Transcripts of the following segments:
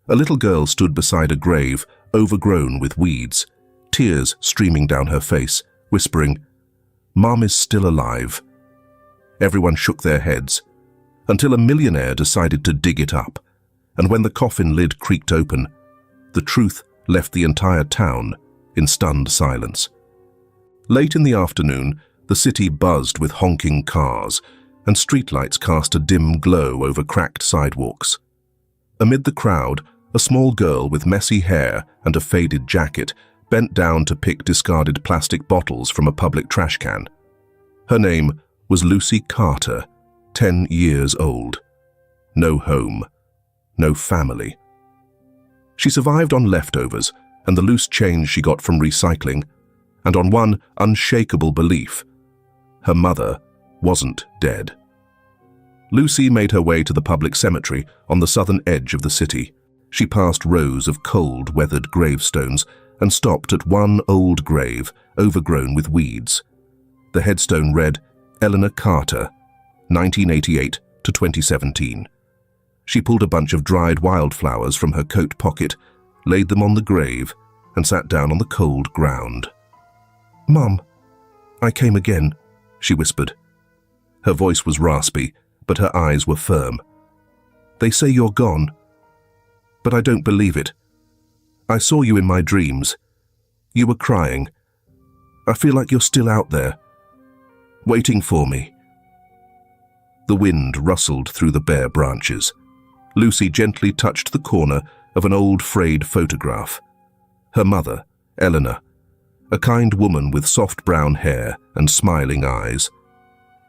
A little girl stood beside a grave, overgrown with weeds, tears streaming down her face, whispering, "Mom is still alive." Everyone shook their heads, until a millionaire decided to dig it up, and when the coffin lid creaked open, the truth left the entire town in stunned silence. Late in the afternoon, the city buzzed with honking cars, and streetlights cast a dim glow over cracked sidewalks. Amid the crowd, a small girl with messy hair and a faded jacket bent down to pick discarded plastic bottles from a public trash can. Her name was Lucy Carter, 10 years old. No home, no family. She survived on leftovers and the loose change she got from recycling, and on one unshakable belief: her mother wasn't dead. Lucy made her way to the public cemetery on the southern edge of the city. She passed rows of cold, weathered gravestones and stopped at one old grave overgrown with weeds. The headstone read, "Eleanor Carter, 1988 to 2017. She pulled a bunch of dried wildflowers from her coat pocket, laid them on the grave, and sat down on the cold ground. "Mom, I came again," she whispered. Her voice was raspy, but her eyes were firm. "They say you're gone, but I don't believe it. I saw you in my dreams. You were crying. I feel like you're still out there, waiting for me." The wind rustled through the bare branches. Lucy gently touched the corner of an old frayed photograph. Her mother, Eleanor, a kind woman with soft brown hair and smiling eyes.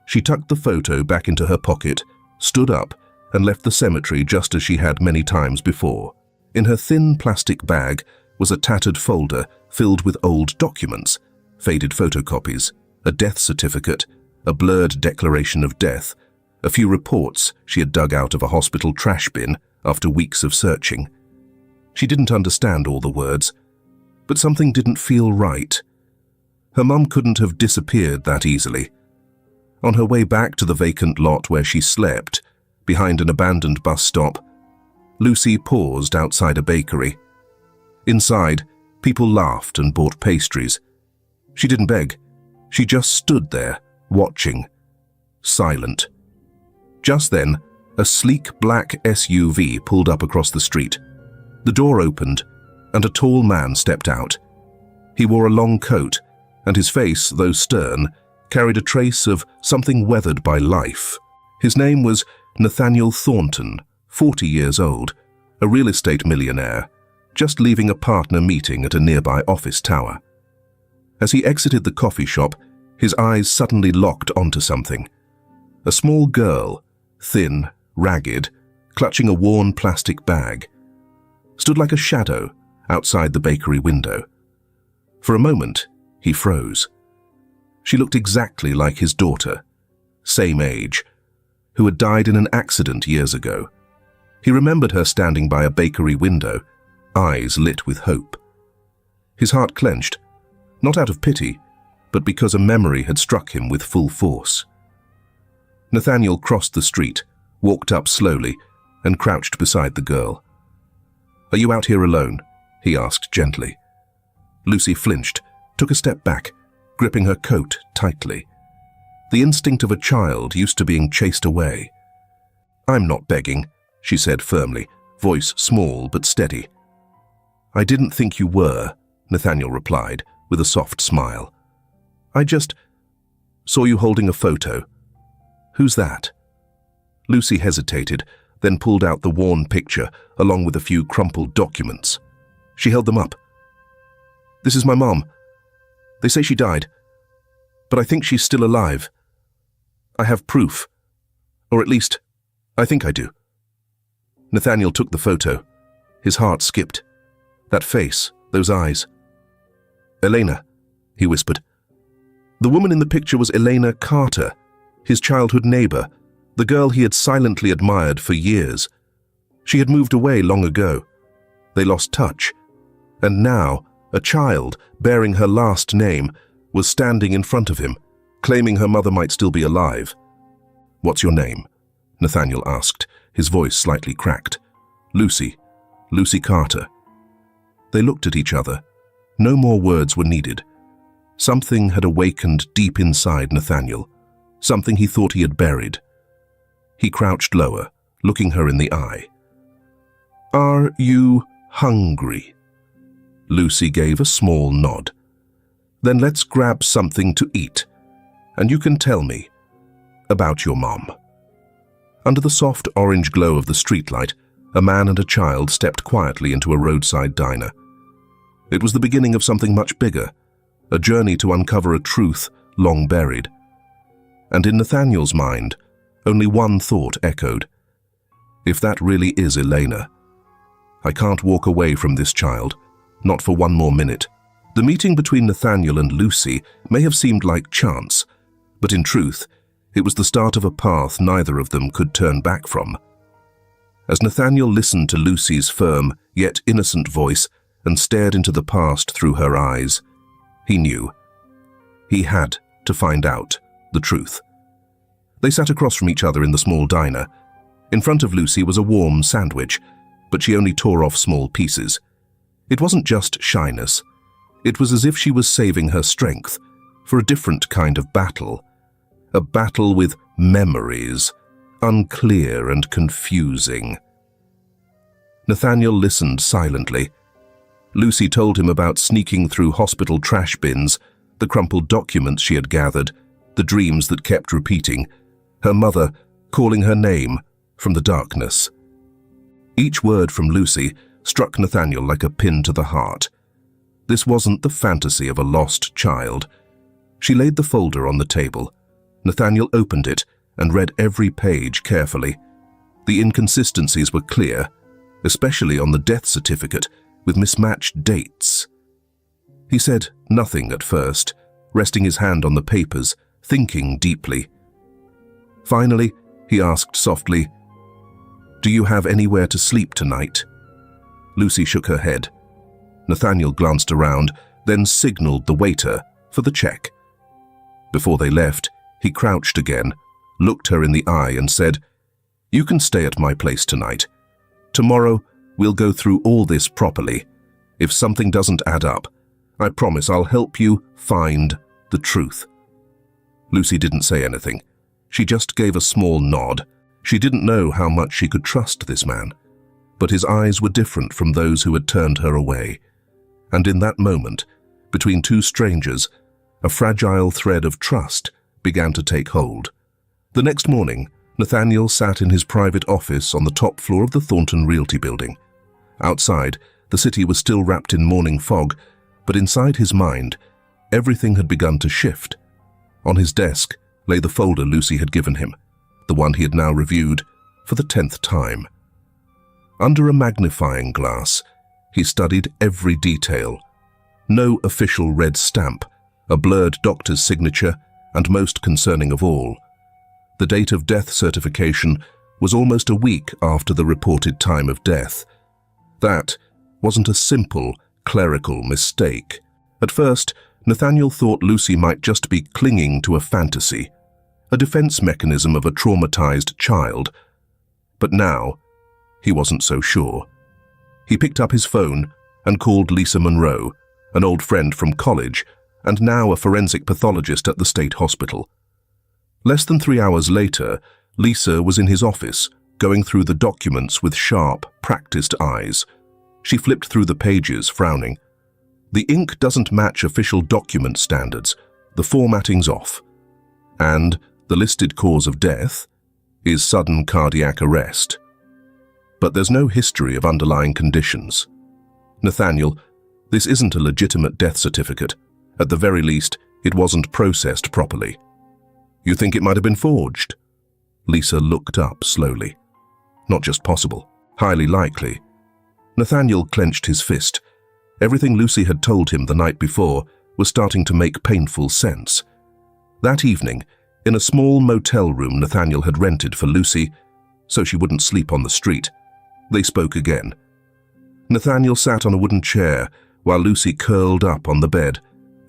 She tucked the photo back into her pocket, stood up, and left the cemetery just as she had many times before. In her thin plastic bag was a tattered folder filled with old documents, faded photocopies, a death certificate, a blurred declaration of death, a few reports she had dug out of a hospital trash bin after weeks of searching. She didn't understand all the words, but something didn't feel right. Her mum couldn't have disappeared that easily. On her way back to the vacant lot where she slept, behind an abandoned bus stop, Lucy paused outside a bakery. Inside, people laughed and bought pastries. She didn't beg. She just stood there, watching, silent. Just then, a sleek black SUV pulled up across the street. The door opened, and a tall man stepped out. He wore a long coat, and his face, though stern, carried a trace of something weathered by life. His name was Nathaniel Thornton, 40 years old, a real estate millionaire, just leaving a partner meeting at a nearby office tower. As he exited the coffee shop, his eyes suddenly locked onto something. A small girl, thin, ragged, clutching a worn plastic bag, stood like a shadow outside the bakery window. For a moment, he froze. She looked exactly like his daughter, same age, who had died in an accident years ago. He remembered her standing by a bakery window, eyes lit with hope. His heart clenched, not out of pity, but because a memory had struck him with full force. Nathaniel crossed the street, walked up slowly, and crouched beside the girl. "Are you out here alone?" he asked gently. Lucy flinched, took a step back, gripping her coat tightly. The instinct of a child used to being chased away. "I'm not begging," she said firmly, voice small but steady. "I didn't think you were," Nathaniel replied, with a soft smile. "I just saw you holding a photo. Who's that?" Lucy hesitated, then pulled out the worn picture along with a few crumpled documents. She held them up. "This is my mom. They say she died, but I think she's still alive. I have proof. Or at least, I think I do." Nathaniel took the photo. His heart skipped. That face, those eyes. "Elena," he whispered. The woman in the picture was Elena Carter, his childhood neighbor, the girl he had silently admired for years. She had moved away long ago. They lost touch. And now, a child, bearing her last name, was standing in front of him, claiming her mother might still be alive. "What's your name?" Nathaniel asked, his voice slightly cracked. "Lucy," Lucy Carter. They looked at each other. No more words were needed. Something had awakened deep inside Nathaniel, something he thought he had buried. He crouched lower, looking her in the eye. "Are you hungry?" Lucy gave a small nod. "Then let's grab something to eat, and you can tell me about your mom." Under the soft orange glow of the streetlight, a man and a child stepped quietly into a roadside diner. It was the beginning of something much bigger, a journey to uncover a truth long buried. And in Nathaniel's mind, only one thought echoed. If that really is Elena, I can't walk away from this child, not for one more minute. The meeting between Nathaniel and Lucy may have seemed like chance, but in truth, it was the start of a path neither of them could turn back from. As Nathaniel listened to Lucy's firm yet innocent voice and stared into the past through her eyes, he knew. He had to find out the truth. They sat across from each other in the small diner. In front of Lucy was a warm sandwich, but she only tore off small pieces. It wasn't just shyness. It was as if she was saving her strength for a different kind of battle. A battle with memories, unclear and confusing. Nathaniel listened silently. Lucy told him about sneaking through hospital trash bins, the crumpled documents she had gathered, the dreams that kept repeating, her mother calling her name from the darkness. Each word from Lucy struck Nathaniel like a pin to the heart. This wasn't the fantasy of a lost child. She laid the folder on the table. Nathaniel opened it and read every page carefully. The inconsistencies were clear, especially on the death certificate with mismatched dates. He said nothing at first, resting his hand on the papers, thinking deeply. Finally, he asked softly, "Do you have anywhere to sleep tonight?" Lucy shook her head. Nathaniel glanced around, then signaled the waiter for the check. Before they left, he crouched again, looked her in the eye and said, "You can stay at my place tonight. Tomorrow, we'll go through all this properly. If something doesn't add up, I promise I'll help you find the truth." Lucy didn't say anything. She just gave a small nod. She didn't know how much she could trust this man, but his eyes were different from those who had turned her away. And in that moment, between two strangers, a fragile thread of trust began to take hold. The next morning, Nathaniel sat in his private office on the top floor of the Thornton Realty building. Outside, the city was still wrapped in morning fog, but inside his mind, everything had begun to shift. On his desk lay the folder Lucy had given him, the one he had now reviewed for the 10th time. Under a magnifying glass, he studied every detail. No official red stamp, a blurred doctor's signature, and most concerning of all, the date of death certification was almost a week after the reported time of death. That wasn't a simple clerical mistake. At first, Nathaniel thought Lucy might just be clinging to a fantasy, a defense mechanism of a traumatized child. But now, he wasn't so sure. He picked up his phone and called Lisa Monroe, an old friend from college, and now a forensic pathologist at the state hospital. Less than 3 hours later, Lisa was in his office, going through the documents with sharp, practiced eyes. She flipped through the pages, frowning. The ink doesn't match official document standards. The formatting's off. And the listed cause of death is sudden cardiac arrest. But there's no history of underlying conditions. Nathaniel, this isn't a legitimate death certificate. At the very least, it wasn't processed properly. You think it might have been forged? Lisa looked up slowly. Not just possible, highly likely. Nathaniel clenched his fist. Everything Lucy had told him the night before was starting to make painful sense. That evening, in a small motel room Nathaniel had rented for Lucy, so she wouldn't sleep on the street, they spoke again. Nathaniel sat on a wooden chair while Lucy curled up on the bed,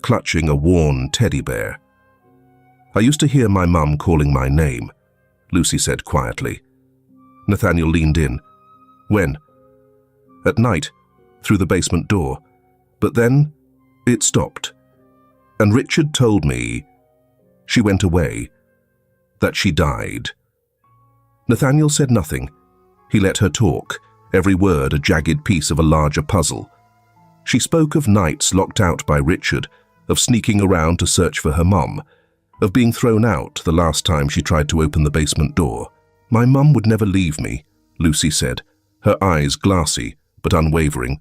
clutching a worn teddy bear. "I used to hear my mum calling my name," Lucy said quietly. Nathaniel leaned in. "When?" at night, through the basement door. But then it stopped. And Richard told me she went away, that she died. Nathaniel said nothing. He let her talk, every word a jagged piece of a larger puzzle. She spoke of nights locked out by Richard, of sneaking around to search for her mum, of being thrown out the last time she tried to open the basement door. "My mum would never leave me," Lucy said, her eyes glassy but unwavering.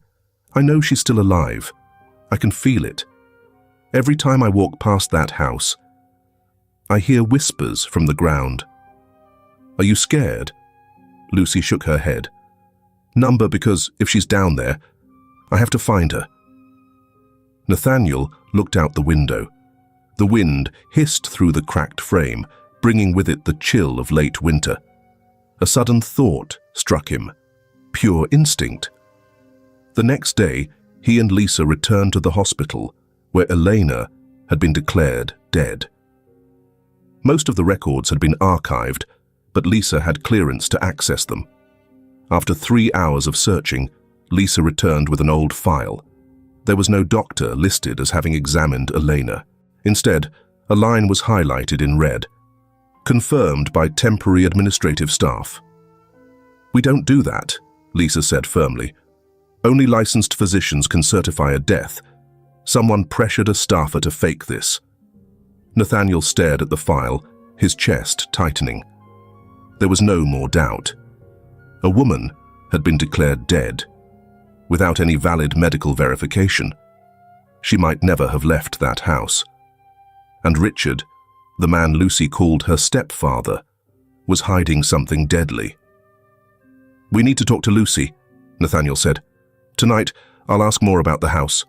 "I know she's still alive. I can feel it. Every time I walk past that house, I hear whispers from the ground." "Are you scared?" Lucy shook her head. "Number, because if she's down there, I have to find her." Nathaniel looked out the window. The wind hissed through the cracked frame, bringing with it the chill of late winter. A sudden thought struck him. Pure instinct. The next day, he and Lisa returned to the hospital, where Elena had been declared dead. Most of the records had been archived, but Lisa had clearance to access them. After 3 hours of searching, Lisa returned with an old file. There was no doctor listed as having examined Elena. Instead, a line was highlighted in red. "Confirmed by temporary administrative staff." "We don't do that," Lisa said firmly. "Only licensed physicians can certify a death. Someone pressured a staffer to fake this." Nathaniel stared at the file, his chest tightening. There was no more doubt. A woman had been declared dead, without any valid medical verification. She might never have left that house. And Richard, the man Lucy called her stepfather, was hiding something deadly. "We need to talk to Lucy," Nathaniel said. "Tonight, I'll ask more about the house."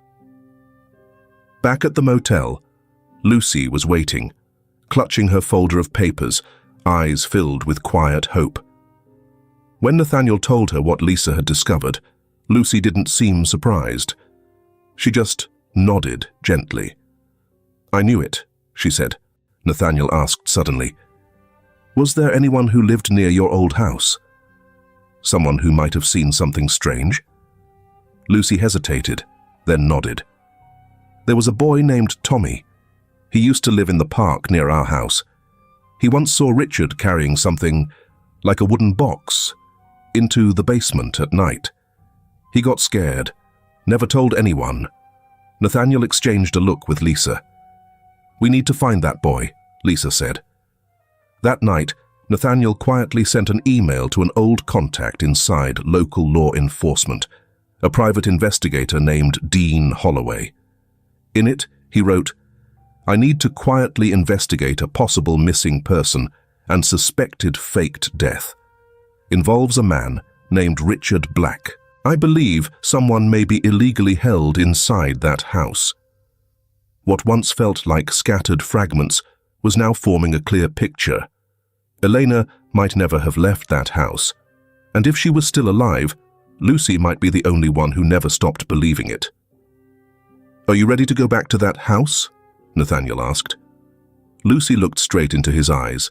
Back at the motel, Lucy was waiting, clutching her folder of papers, eyes filled with quiet hope. When Nathaniel told her what Lisa had discovered, Lucy didn't seem surprised. She just nodded gently. "I knew it," she said. Nathaniel asked suddenly, "Was there anyone who lived near your old house? Someone who might have seen something strange?" Lucy hesitated, then nodded. "There was a boy named Tommy. He used to live in the park near our house. He once saw Richard carrying something, like a wooden box, into the basement at night. He got scared, never told anyone." Nathaniel exchanged a look with Lisa. "We need to find that boy," Lisa said. That night, Nathaniel quietly sent an email to an old contact inside local law enforcement, a private investigator named Dean Holloway. In it, he wrote, "I need to quietly investigate a possible missing person and suspected faked death. Involves a man named Richard Black. I believe someone may be illegally held inside that house." What once felt like scattered fragments was now forming a clear picture. Elena might never have left that house, and if she was still alive, Lucy might be the only one who never stopped believing it. "Are you ready to go back to that house?" Nathaniel asked. Lucy looked straight into his eyes.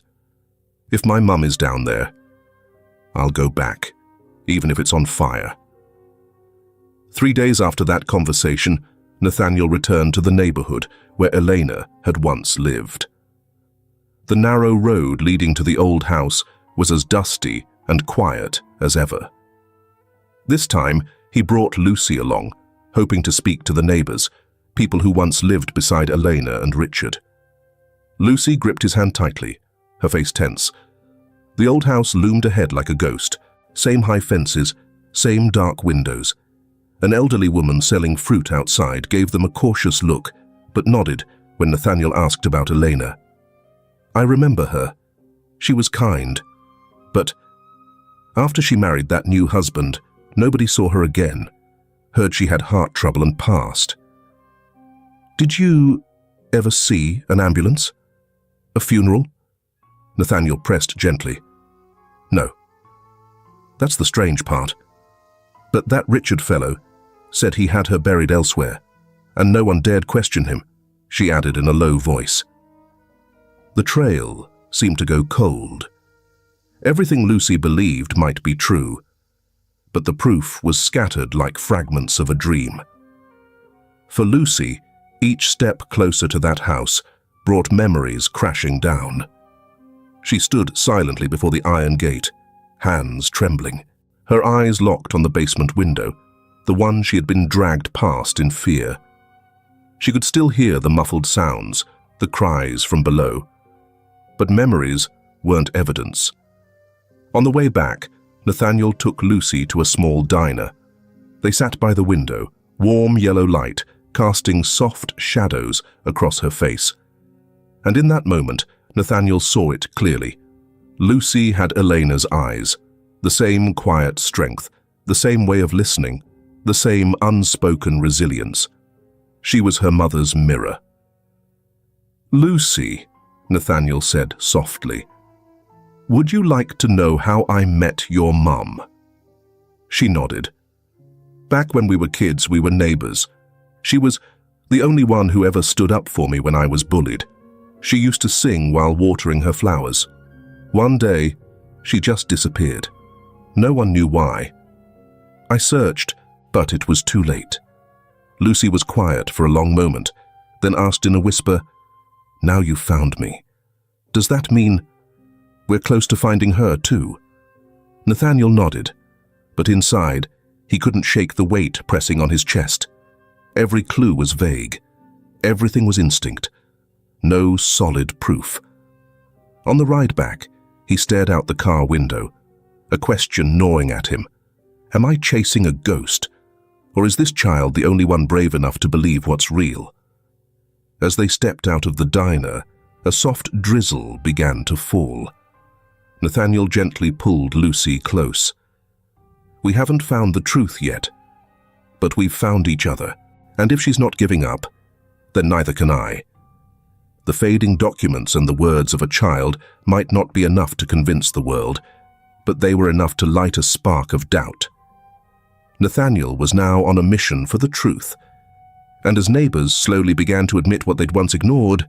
"If my mum is down there, I'll go back, even if it's on fire." 3 days after that conversation, Nathaniel returned to the neighborhood where Elena had once lived. The narrow road leading to the old house was as dusty and quiet as ever. This time, he brought Lucy along, hoping to speak to the neighbors, people who once lived beside Elena and Richard. Lucy gripped his hand tightly, her face tense. The old house loomed ahead like a ghost, same high fences, same dark windows. An elderly woman selling fruit outside gave them a cautious look, but nodded when Nathaniel asked about Elena. "I remember her. She was kind. But after she married that new husband, nobody saw her again. Heard she had heart trouble and passed." "Did you ever see an ambulance? A funeral?" Nathaniel pressed gently. "No." "That's the strange part. But that Richard fellow said he had her buried elsewhere, and no one dared question him," she added in a low voice. The trail seemed to go cold. Everything Lucy believed might be true, but the proof was scattered like fragments of a dream. For Lucy, each step closer to that house brought memories crashing down. She stood silently before the iron gate, hands trembling, her eyes locked on the basement window, the one she had been dragged past in fear. She could still hear the muffled sounds, the cries from below. But memories weren't evidence. On the way back, Nathaniel took Lucy to a small diner. They sat by the window, warm yellow light casting soft shadows across her face. And in that moment, Nathaniel saw it clearly. Lucy had Elena's eyes, the same quiet strength, the same way of listening, the same unspoken resilience. She was her mother's mirror. "Lucy," Nathaniel said softly, "would you like to know how I met your mum?" She nodded. "Back when we were kids, we were neighbors. She was the only one who ever stood up for me when I was bullied. She used to sing while watering her flowers. One day, she just disappeared. No one knew why. I searched, but it was too late." Lucy was quiet for a long moment, then asked in a whisper, "Now you've found me. Does that mean we're close to finding her too?" Nathaniel nodded, but inside, he couldn't shake the weight pressing on his chest. Every clue was vague. Everything was instinct. No solid proof. On the ride back, he stared out the car window, a question gnawing at him. Am I chasing a ghost? Or is this child the only one brave enough to believe what's real? As they stepped out of the diner, a soft drizzle began to fall. Nathaniel gently pulled Lucy close. "We haven't found the truth yet, but we've found each other, and if she's not giving up, then neither can I." The fading documents and the words of a child might not be enough to convince the world, but they were enough to light a spark of doubt. Nathaniel was now on a mission for the truth, and as neighbors slowly began to admit what they'd once ignored,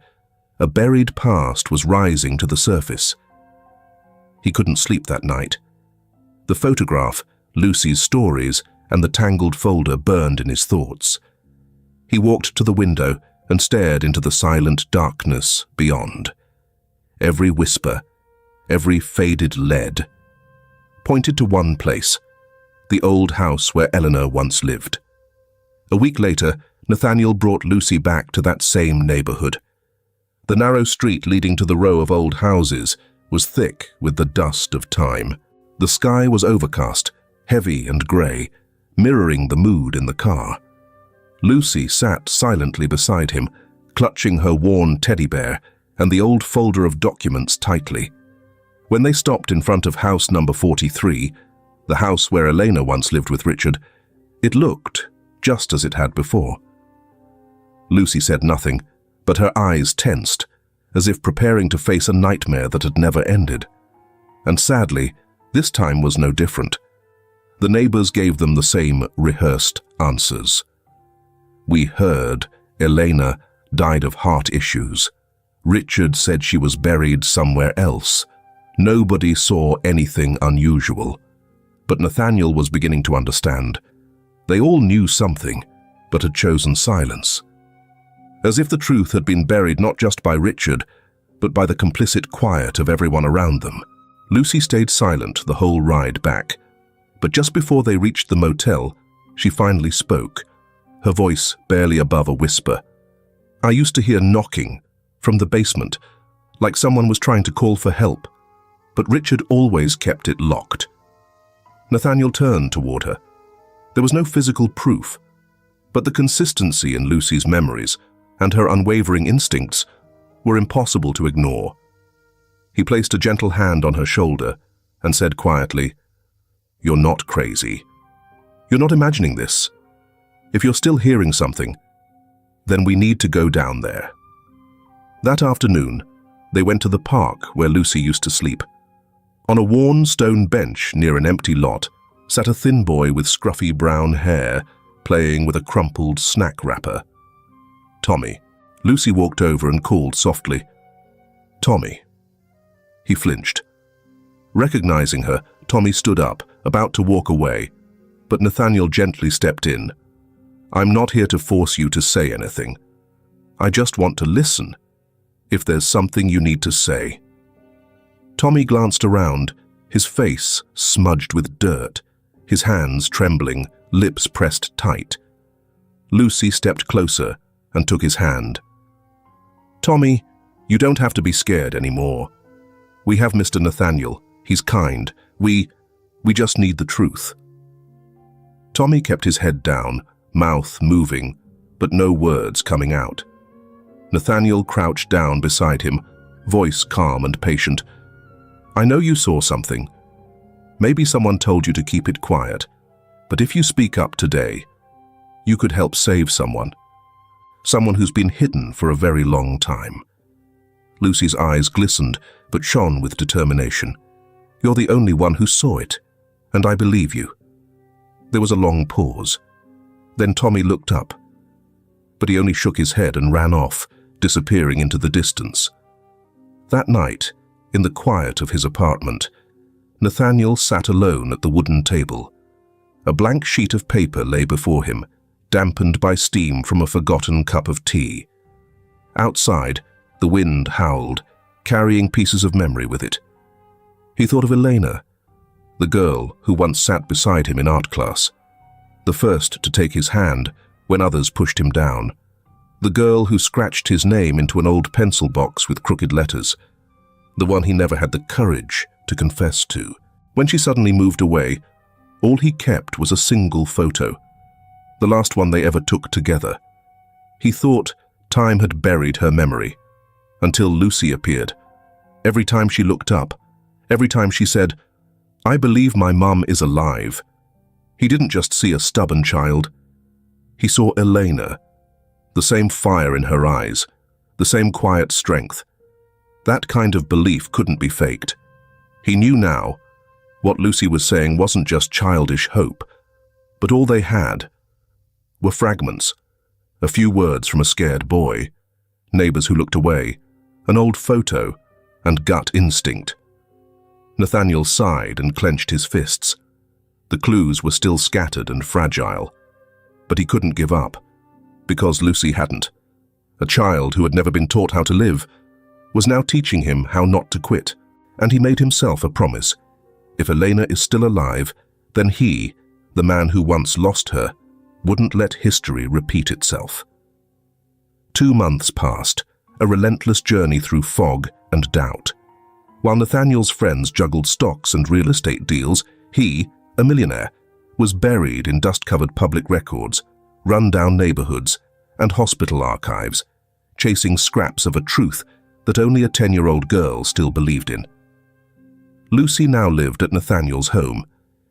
a buried past was rising to the surface. He couldn't sleep that night. The photograph, Lucy's stories, and the tangled folder burned in his thoughts. He walked to the window and stared into the silent darkness beyond. Every whisper, every faded lead, pointed to one place, the old house where Eleanor once lived. A week later, Nathaniel brought Lucy back to that same neighborhood. The narrow street leading to the row of old houses was thick with the dust of time. The sky was overcast, heavy and grey, mirroring the mood in the car. Lucy sat silently beside him, clutching her worn teddy bear and the old folder of documents tightly. When they stopped in front of house number 43, the house where Elena once lived with Richard, it looked just as it had before. Lucy said nothing, but her eyes tensed, as if preparing to face a nightmare that had never ended. And sadly, this time was no different. The neighbors gave them the same rehearsed answers. "We heard Elena died of heart issues. Richard said she was buried somewhere else. Nobody saw anything unusual." But Nathaniel was beginning to understand. They all knew something, but had chosen silence. As if the truth had been buried not just by Richard, but by the complicit quiet of everyone around them. Lucy stayed silent the whole ride back, but just before they reached the motel, she finally spoke, her voice barely above a whisper. "I used to hear knocking from the basement, like someone was trying to call for help, but Richard always kept it locked." Nathaniel turned toward her. There was no physical proof, but the consistency in Lucy's memories and her unwavering instincts were impossible to ignore. He placed a gentle hand on her shoulder and said quietly, "You're not crazy. You're not imagining this. If you're still hearing something, then we need to go down there." That afternoon, they went to the park where Lucy used to sleep. On a worn stone bench near an empty lot sat a thin boy with scruffy brown hair, playing with a crumpled snack wrapper. "Tommy." Lucy walked over and called softly, "Tommy." He flinched. Recognizing her, Tommy stood up, about to walk away, but Nathaniel gently stepped in. "I'm not here to force you to say anything. I just want to listen, if there's something you need to say." Tommy glanced around, his face smudged with dirt, his hands trembling, lips pressed tight. Lucy stepped closer and took his hand. "Tommy, you don't have to be scared anymore. We have Mr. Nathaniel. He's kind. We just need the truth." Tommy kept his head down, mouth moving, but no words coming out. Nathaniel crouched down beside him, voice calm and patient. "I know you saw something. Maybe someone told you to keep it quiet, but if you speak up today, you could help save someone. Someone who's been hidden for a very long time." Lucy's eyes glistened, but shone with determination. "You're the only one who saw it, and I believe you." There was a long pause. Then Tommy looked up, but he only shook his head and ran off, disappearing into the distance. That night, in the quiet of his apartment, Nathaniel sat alone at the wooden table. A blank sheet of paper lay before him, dampened by steam from a forgotten cup of tea. Outside, the wind howled, carrying pieces of memory with it. He thought of Elena, the girl who once sat beside him in art class, the first to take his hand when others pushed him down, the girl who scratched his name into an old pencil box with crooked letters, the one he never had the courage to confess to. When she suddenly moved away, all he kept was a single photo, the last one they ever took together. He thought time had buried her memory, until Lucy appeared. Every time she looked up, every time she said, "I believe my mum is alive," he didn't just see a stubborn child. He saw Elena, the same fire in her eyes, the same quiet strength. That kind of belief couldn't be faked. He knew now what Lucy was saying wasn't just childish hope, but all they had were fragments, a few words from a scared boy, neighbors who looked away, an old photo, and gut instinct. Nathaniel sighed and clenched his fists. The clues were still scattered and fragile, but he couldn't give up, because Lucy hadn't. A child who had never been taught how to live was now teaching him how not to quit, and he made himself a promise. If Elena is still alive, then he, the man who once lost her, wouldn't let history repeat itself. 2 months passed, a relentless journey through fog and doubt. While Nathaniel's friends juggled stocks and real estate deals, he, a millionaire, was buried in dust-covered public records, run-down neighborhoods, and hospital archives, chasing scraps of a truth that only a 10-year-old girl still believed in. Lucy now lived at Nathaniel's home,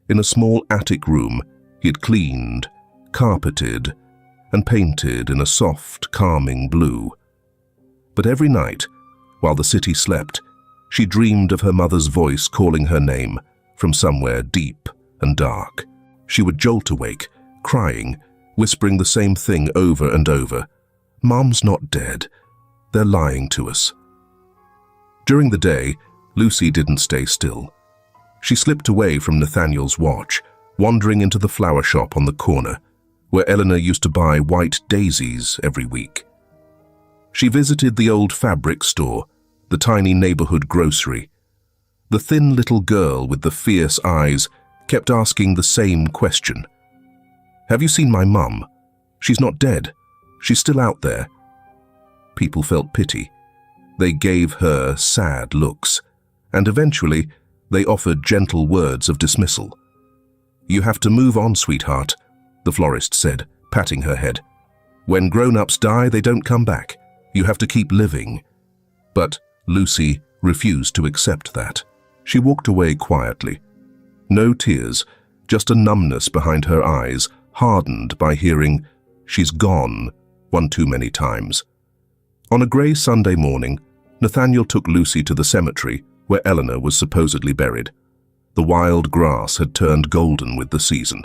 in a small attic room he had cleaned, carpeted, and painted in a soft, calming blue. But every night, while the city slept, she dreamed of her mother's voice calling her name from somewhere deep and dark. She would jolt awake, crying, whispering the same thing over and over. "Mom's not dead. They're lying to us." During the day, Lucy didn't stay still. She slipped away from Nathaniel's watch, wandering into the flower shop on the corner, where Eleanor used to buy white daisies every week. She visited the old fabric store, the tiny neighborhood grocery. The thin little girl with the fierce eyes kept asking the same question. "Have you seen my mum? She's not dead. She's still out there." People felt pity. They gave her sad looks, and eventually they offered gentle words of dismissal. "You have to move on, sweetheart," the florist said, patting her head. "When grown-ups die, they don't come back. You have to keep living." But Lucy refused to accept that. She walked away quietly. No tears, just a numbness behind her eyes, hardened by hearing, "She's gone," one too many times. On a grey Sunday morning, Nathaniel took Lucy to the cemetery where Eleanor was supposedly buried. The wild grass had turned golden with the season.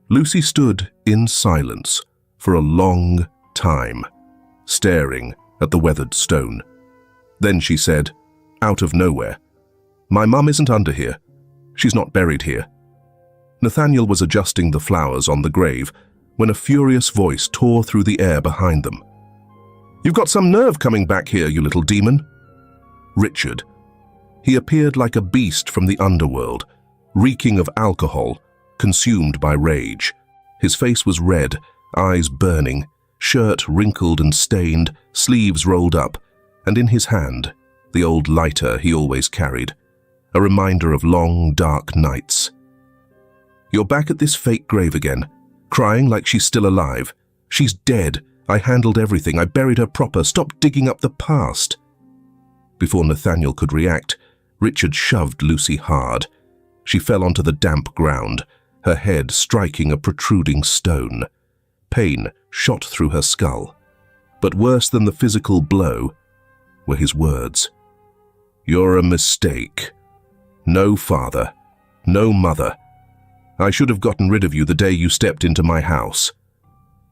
Lucy stood in silence for a long time, staring at the weathered stone. Then she said, out of nowhere, "My mum isn't under here. She's not buried here." Nathaniel was adjusting the flowers on the grave when a furious voice tore through the air behind them. "You've got some nerve coming back here, you little demon." Richard. He appeared like a beast from the underworld, reeking of alcohol, consumed by rage. His face was red, eyes burning, shirt wrinkled and stained, sleeves rolled up, and in his hand, the old lighter he always carried, a reminder of long, dark nights. "You're back at this fake grave again, crying like she's still alive. She's dead. I handled everything. I buried her proper. Stop digging up the past." Before Nathaniel could react, Richard shoved Lucy hard. She fell onto the damp ground, her head striking a protruding stone. Pain shot through her skull. But worse than the physical blow were his words. "You're a mistake. No father, no mother. I should have gotten rid of you the day you stepped into my house."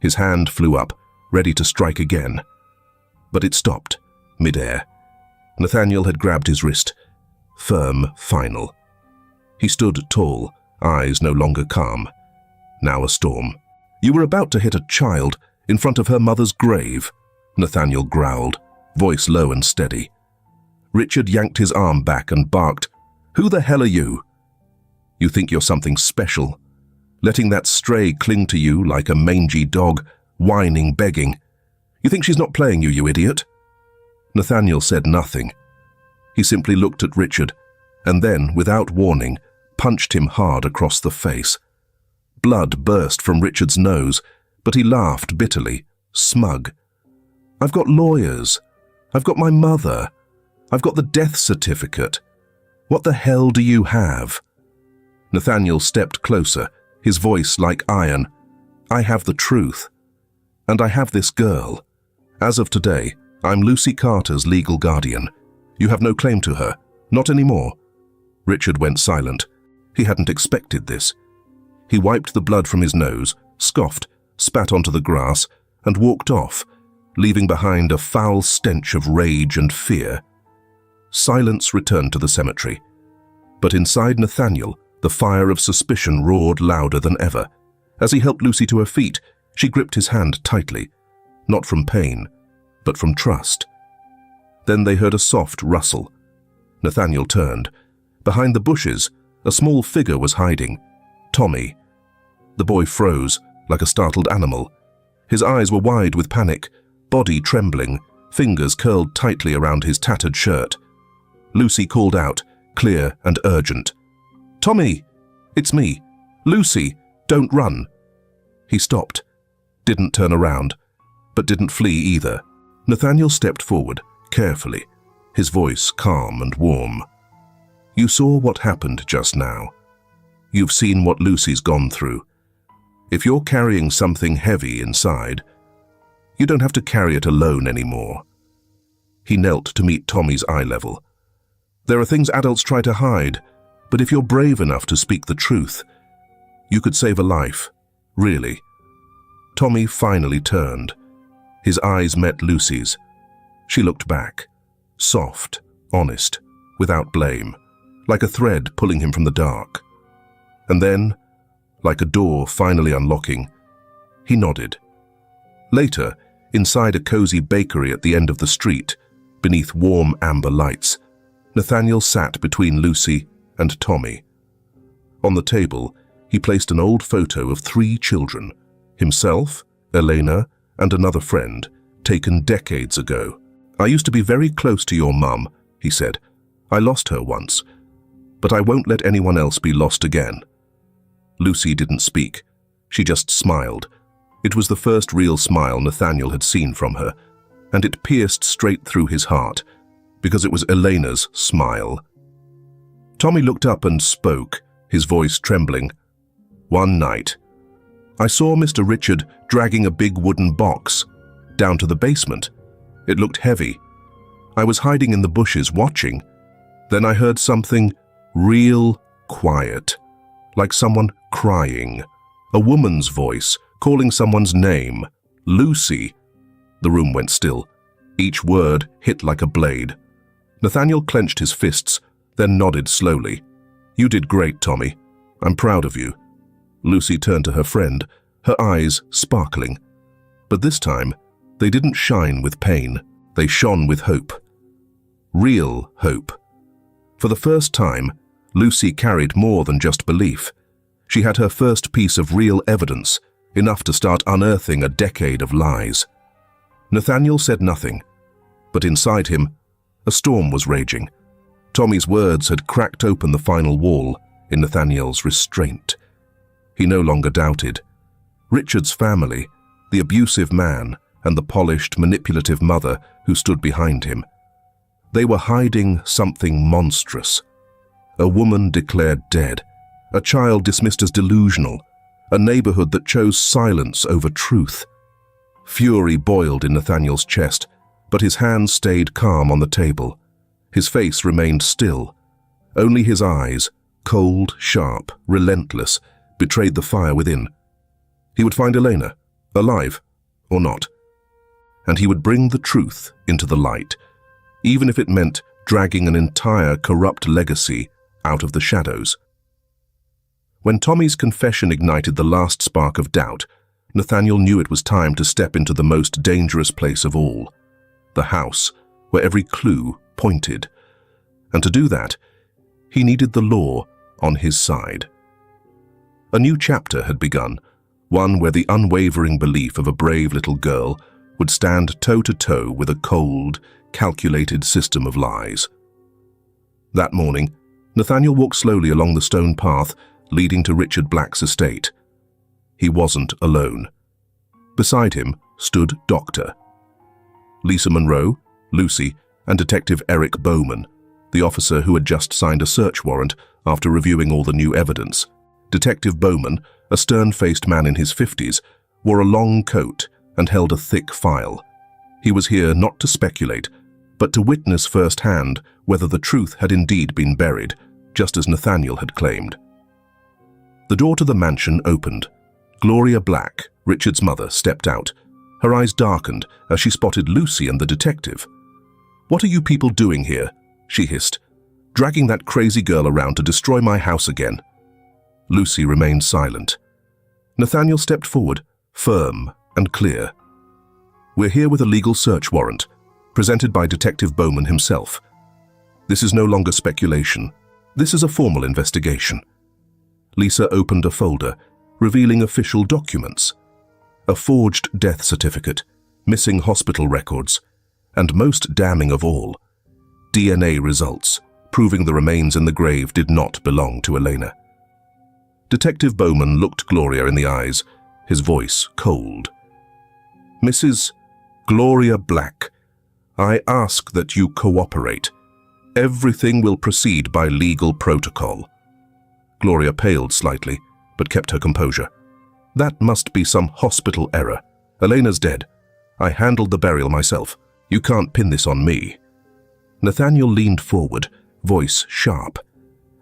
His hand flew up, ready to strike again. But it stopped, midair. Nathaniel had grabbed his wrist. Firm, final. He stood tall, eyes no longer calm. Now a storm. "You were about to hit a child in front of her mother's grave," Nathaniel growled, voice low and steady. Richard yanked his arm back and barked, "Who the hell are you?" "You think you're something special, letting that stray cling to you like a mangy dog, whining, begging. You think she's not playing you, you idiot?" Nathaniel said nothing. He simply looked at Richard, and then, without warning, punched him hard across the face. Blood burst from Richard's nose, but he laughed bitterly, smug. "I've got lawyers. I've got my mother. I've got the death certificate. What the hell do you have?" Nathaniel stepped closer, his voice like iron. "I have the truth. And I have this girl. As of today, I'm Lucy Carter's legal guardian. You have no claim to her. Not anymore." Richard went silent. He hadn't expected this. He wiped the blood from his nose, scoffed, spat onto the grass, and walked off, leaving behind a foul stench of rage and fear. Silence returned to the cemetery. But inside Nathaniel, the fire of suspicion roared louder than ever. As he helped Lucy to her feet, she gripped his hand tightly, not from pain, but from trust. Then they heard a soft rustle. Nathaniel turned. Behind the bushes, a small figure was hiding. Tommy. The boy froze, like a startled animal. His eyes were wide with panic, body trembling, fingers curled tightly around his tattered shirt. Lucy called out, clear and urgent. "Tommy! It's me! Lucy! Don't run!" He stopped, didn't turn around, but didn't flee either. Nathaniel stepped forward, carefully, his voice calm and warm. "You saw what happened just now. You've seen what Lucy's gone through. If you're carrying something heavy inside, you don't have to carry it alone anymore." He knelt to meet Tommy's eye level. "There are things adults try to hide, but if you're brave enough to speak the truth, you could save a life, really." Tommy finally turned. His eyes met Lucy's. She looked back, soft, honest, without blame, like a thread pulling him from the dark. And then, like a door finally unlocking, he nodded. Later, inside a cozy bakery at the end of the street, beneath warm amber lights, Nathaniel sat between Lucy and Tommy. On the table, he placed an old photo of 3 children, himself, Elena, and another friend, taken decades ago. "I used to be very close to your mum," he said. "I lost her once, but I won't let anyone else be lost again." Lucy didn't speak. She just smiled. It was the first real smile Nathaniel had seen from her, and it pierced straight through his heart, because it was Elena's smile. Tommy looked up and spoke, his voice trembling. "One night, I saw Mr. Richard dragging a big wooden box down to the basement. It looked heavy. I was hiding in the bushes watching. Then I heard something real quiet, like someone crying. A woman's voice calling someone's name. Lucy." The room went still. Each word hit like a blade. Nathaniel clenched his fists, then nodded slowly. "You did great, Tommy. I'm proud of you. Lucy turned to her friend, her eyes sparkling. But this time, they didn't shine with pain. They shone with hope. Real hope. For the first time, Lucy carried more than just belief. She had her first piece of real evidence, enough to start unearthing a decade of lies. Nathaniel said nothing, but inside him, a storm was raging. Tommy's words had cracked open the final wall in Nathaniel's restraint. He no longer doubted. Richard's family, the abusive man and the polished, manipulative mother who stood behind him, they were hiding something monstrous. A woman declared dead, a child dismissed as delusional, a neighborhood that chose silence over truth. Fury boiled in Nathaniel's chest, but his hands stayed calm on the table. His face remained still. Only his eyes, cold, sharp, relentless, betrayed the fire within. He would find Elena, alive or not. And he would bring the truth into the light, even if it meant dragging an entire corrupt legacy out of the shadows. When Tommy's confession ignited the last spark of doubt, Nathaniel knew it was time to step into the most dangerous place of all, the house where every clue pointed. And to do that, he needed the law on his side. A new chapter had begun, one where the unwavering belief of a brave little girl would stand toe-to-toe with a cold, calculated system of lies. That morning, Nathaniel walked slowly along the stone path leading to Richard Black's estate. He wasn't alone. Beside him stood Doctor Lisa Monroe, Lucy, and Detective Eric Bowman, the officer who had just signed a search warrant after reviewing all the new evidence. Detective Bowman, a stern-faced man in his 50s, wore a long coat and held a thick file. He was here not to speculate, but to witness firsthand whether the truth had indeed been buried, just as Nathaniel had claimed. The door to the mansion opened. Gloria Black, Richard's mother, stepped out. Her eyes darkened as she spotted Lucy and the detective. "What are you people doing here?" she hissed. "Dragging that crazy girl around to destroy my house again." Lucy remained silent. Nathaniel stepped forward, firm and clear. "We're here with a legal search warrant, presented by Detective Bowman himself. This is no longer speculation. This is a formal investigation." Lisa opened a folder, revealing official documents. A forged death certificate, missing hospital records, and most damning of all, DNA results, proving the remains in the grave did not belong to Elena. Detective Bowman looked Gloria in the eyes, his voice cold. "Mrs. Gloria Black, I ask that you cooperate. Everything will proceed by legal protocol." Gloria paled slightly, but kept her composure. "That must be some hospital error. Elena's dead. I handled the burial myself. You can't pin this on me." Nathaniel leaned forward, voice sharp.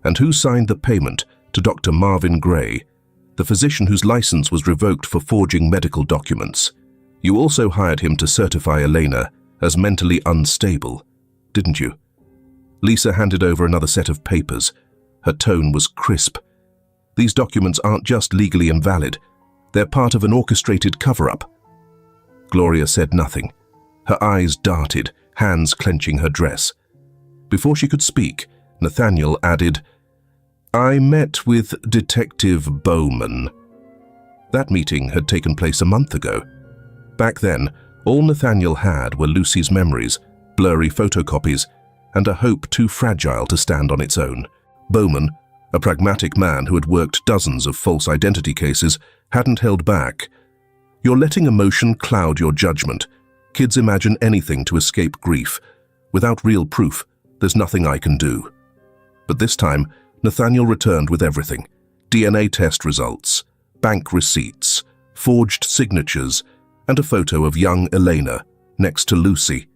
"And who signed the payment to Dr. Marvin Gray, the physician whose license was revoked for forging medical documents? You also hired him to certify Elena as mentally unstable, didn't you?" Lisa handed over another set of papers. Her tone was crisp. "These documents aren't just legally invalid. They're part of an orchestrated cover-up." Gloria said nothing. Her eyes darted, hands clenching her dress. Before she could speak, Nathaniel added, "I met with Detective Bowman." That meeting had taken place a month ago. Back then, all Nathaniel had were Lucy's memories, blurry photocopies, and a hope too fragile to stand on its own. Bowman, a pragmatic man who had worked dozens of false identity cases, hadn't held back. "You're letting emotion cloud your judgment. Kids imagine anything to escape grief. Without real proof, there's nothing I can do." But this time, Nathaniel returned with everything. DNA test results, bank receipts, forged signatures, and a photo of young Elena next to Lucy.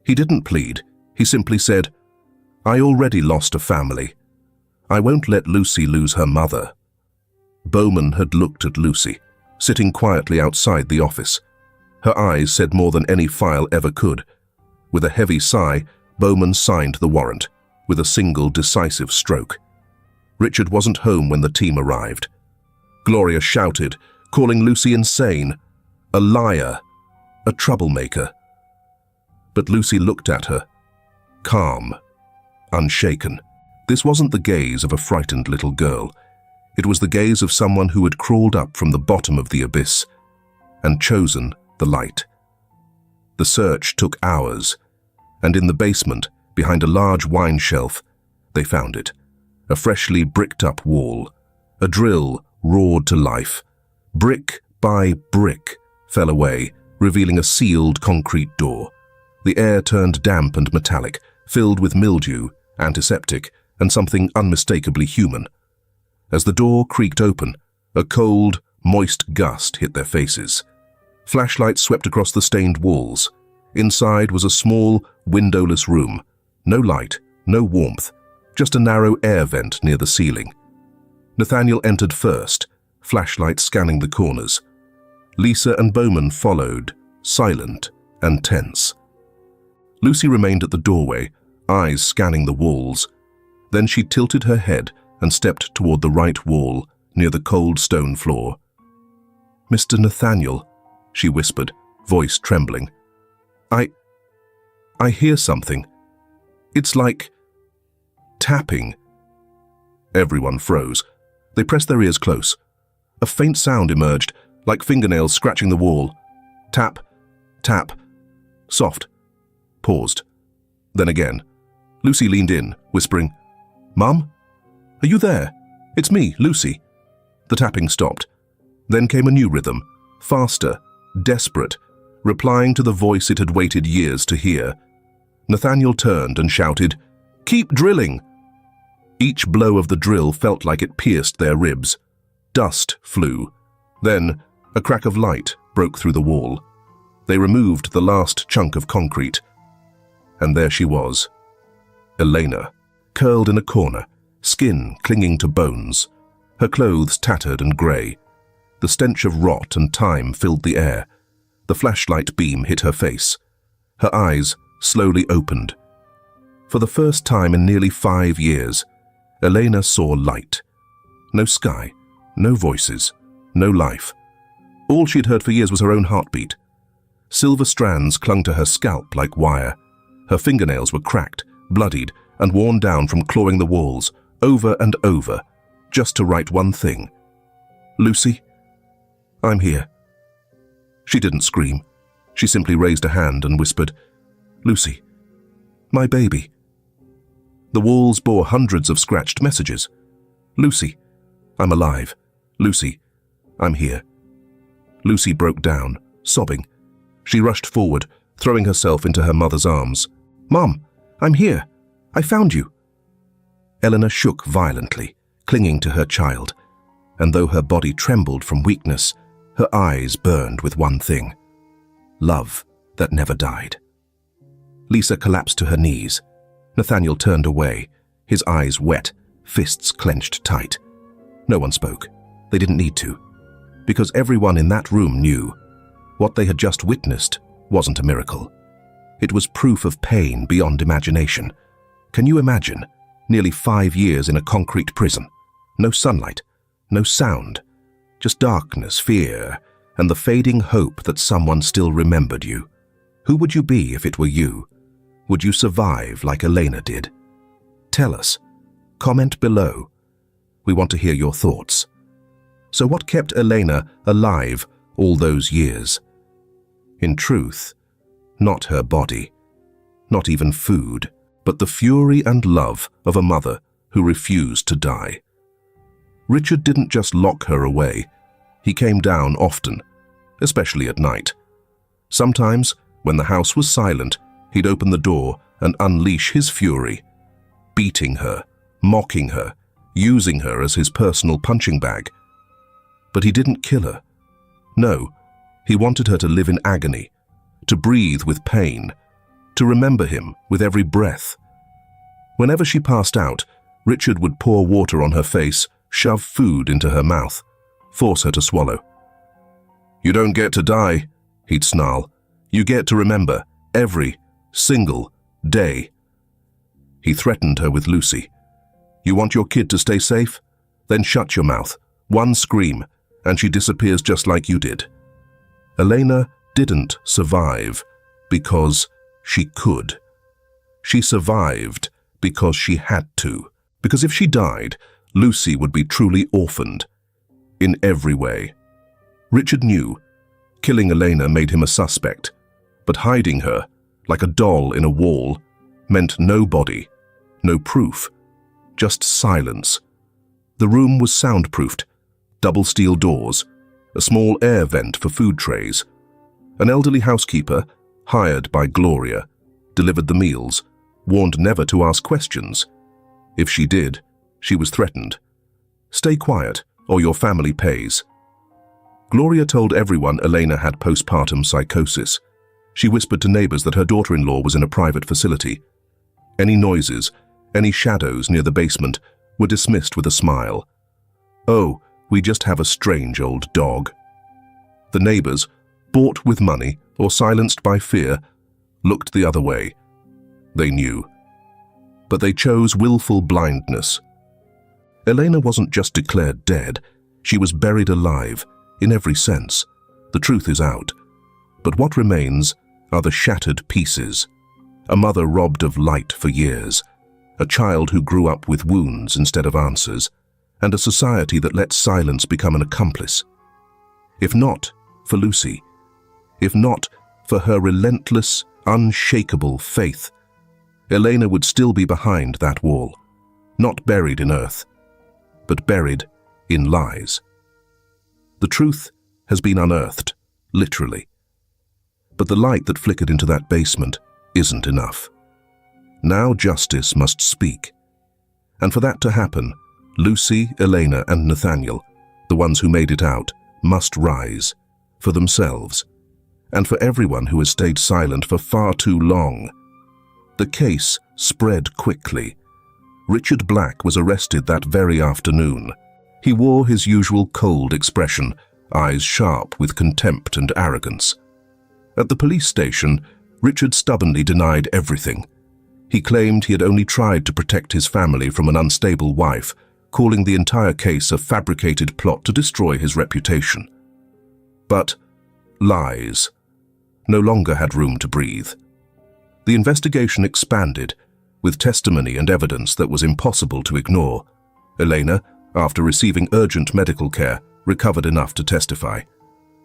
He didn't plead. He simply said, "I already lost a family. I won't let Lucy lose her mother." Bowman had looked at Lucy, sitting quietly outside the office. Her eyes said more than any file ever could. With a heavy sigh, Bowman signed the warrant, with a single decisive stroke. Richard wasn't home when the team arrived. Gloria shouted, calling Lucy insane, a liar, a troublemaker. But Lucy looked at her, calm, unshaken. This wasn't the gaze of a frightened little girl. It was the gaze of someone who had crawled up from the bottom of the abyss and chosen the light. The search took hours, and in the basement, behind a large wine shelf, they found it. A freshly bricked-up wall. A drill roared to life. Brick by brick fell away, revealing a sealed concrete door. The air turned damp and metallic, filled with mildew, antiseptic, and something unmistakably human. As the door creaked open, a cold, moist gust hit their faces. Flashlights swept across the stained walls. Inside was a small, windowless room. No light, no warmth, just a narrow air vent near the ceiling. Nathaniel entered first, flashlight scanning the corners. Lisa and Bowman followed, silent and tense. Lucy remained at the doorway, eyes scanning the walls. Then she tilted her head and stepped toward the right wall, near the cold stone floor. "Mr. Nathaniel," she whispered, voice trembling. I hear something. It's like tapping." Everyone froze. They pressed their ears close. A faint sound emerged, like fingernails scratching the wall. Tap, tap, soft. Paused. Then again. Lucy leaned in, whispering, "Mum? Are you there? It's me, Lucy." The tapping stopped. Then came a new rhythm, faster, desperate, replying to the voice it had waited years to hear. Nathaniel turned and shouted, "Keep drilling!" Each blow of the drill felt like it pierced their ribs. Dust flew. Then, a crack of light broke through the wall. They removed the last chunk of concrete. And there she was, Elena, curled in a corner, skin clinging to bones, her clothes tattered and grey. The stench of rot and time filled the air. The flashlight beam hit her face. Her eyes slowly opened. For the first time in nearly 5 years, Elena saw light. No sky, no voices, no life. All she had heard for years was her own heartbeat. Silver strands clung to her scalp like wire. Her fingernails were cracked, bloodied, and worn down from clawing the walls, over and over, just to write one thing. "Lucy, I'm here." She didn't scream. She simply raised a hand and whispered, "Lucy, my baby." The walls bore hundreds of scratched messages. "Lucy, I'm alive. Lucy, I'm here." Lucy broke down, sobbing. She rushed forward, throwing herself into her mother's arms. "Mom, I'm here. I found you." Eleanor shook violently, clinging to her child, and though her body trembled from weakness, her eyes burned with one thing: love that never died. Lisa collapsed to her knees. Nathaniel turned away, his eyes wet, fists clenched tight. No one spoke. They didn't need to, because everyone in that room knew what they had just witnessed wasn't a miracle. It was proof of pain beyond imagination. Can you imagine? Nearly 5 years in a concrete prison. No sunlight, no sound, just darkness, fear, and the fading hope that someone still remembered you. Who would you be if it were you? Would you survive like Elena did? Tell us. Comment below. We want to hear your thoughts. So what kept Elena alive all those years? In truth, not her body, not even food, but the fury and love of a mother who refused to die. Richard didn't just lock her away. He came down often, especially at night. Sometimes, when the house was silent, he'd open the door and unleash his fury, beating her, mocking her, using her as his personal punching bag. But he didn't kill her. No, he wanted her to live in agony, to breathe with pain, to remember him with every breath. Whenever she passed out, Richard would pour water on her face, shove food into her mouth, force her to swallow. "You don't get to die," he'd snarl. "You get to remember every single day." He threatened her with Lucy. "You want your kid to stay safe? Then shut your mouth. One scream, and she disappears just like you did. Elena didn't survive because she could. She survived because she had to. Because if she died, Lucy would be truly orphaned. In every way. Richard knew. Killing Elena made him a suspect, but hiding her, like a doll in a wall, meant no body, no proof, just silence. The room was soundproofed, double steel doors, a small air vent for food trays. An elderly housekeeper, hired by Gloria, delivered the meals, warned never to ask questions. If she did, she was threatened. Stay quiet, or your family pays. Gloria told everyone Elena had postpartum psychosis. She whispered to neighbors that her daughter-in-law was in a private facility. Any noises, any shadows near the basement were dismissed with a smile. Oh, we just have a strange old dog. The neighbors, bought with money or silenced by fear, looked the other way. They knew. But they chose willful blindness. Elena wasn't just declared dead, she was buried alive, in every sense. The truth is out. But what remains are the shattered pieces. A mother robbed of light for years, a child who grew up with wounds instead of answers, and a society that let silence become an accomplice. If not for Lucy, if not for her relentless, unshakable faith, Elena would still be behind that wall, not buried in earth, but buried in lies. The truth has been unearthed, literally. But the light that flickered into that basement isn't enough. Now justice must speak. And for that to happen, Lucy, Elena, and Nathaniel, the ones who made it out, must rise, for themselves, and for everyone who has stayed silent for far too long. The case spread quickly. Richard Black was arrested that very afternoon. He wore his usual cold expression, eyes sharp with contempt and arrogance. At the police station, Richard stubbornly denied everything. He claimed he had only tried to protect his family from an unstable wife, calling the entire case a fabricated plot to destroy his reputation. But lies no longer had room to breathe. The investigation expanded, with testimony and evidence that was impossible to ignore. Elena, after receiving urgent medical care, recovered enough to testify.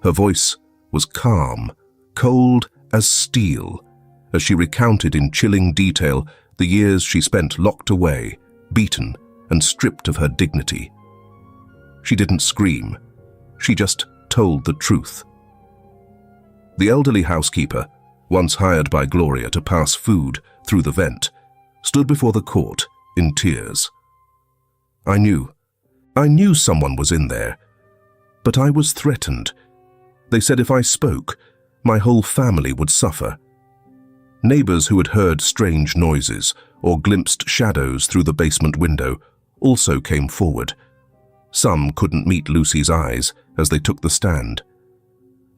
Her voice was calm, cold as steel, as she recounted in chilling detail the years she spent locked away, beaten, and stripped of her dignity. She didn't scream. She just told the truth. The elderly housekeeper, once hired by Gloria to pass food through the vent, stood before the court in tears. I knew someone was in there, but I was threatened. They said if I spoke, my whole family would suffer. Neighbors who had heard strange noises or glimpsed shadows through the basement window also came forward. Some couldn't meet Lucy's eyes as they took the stand,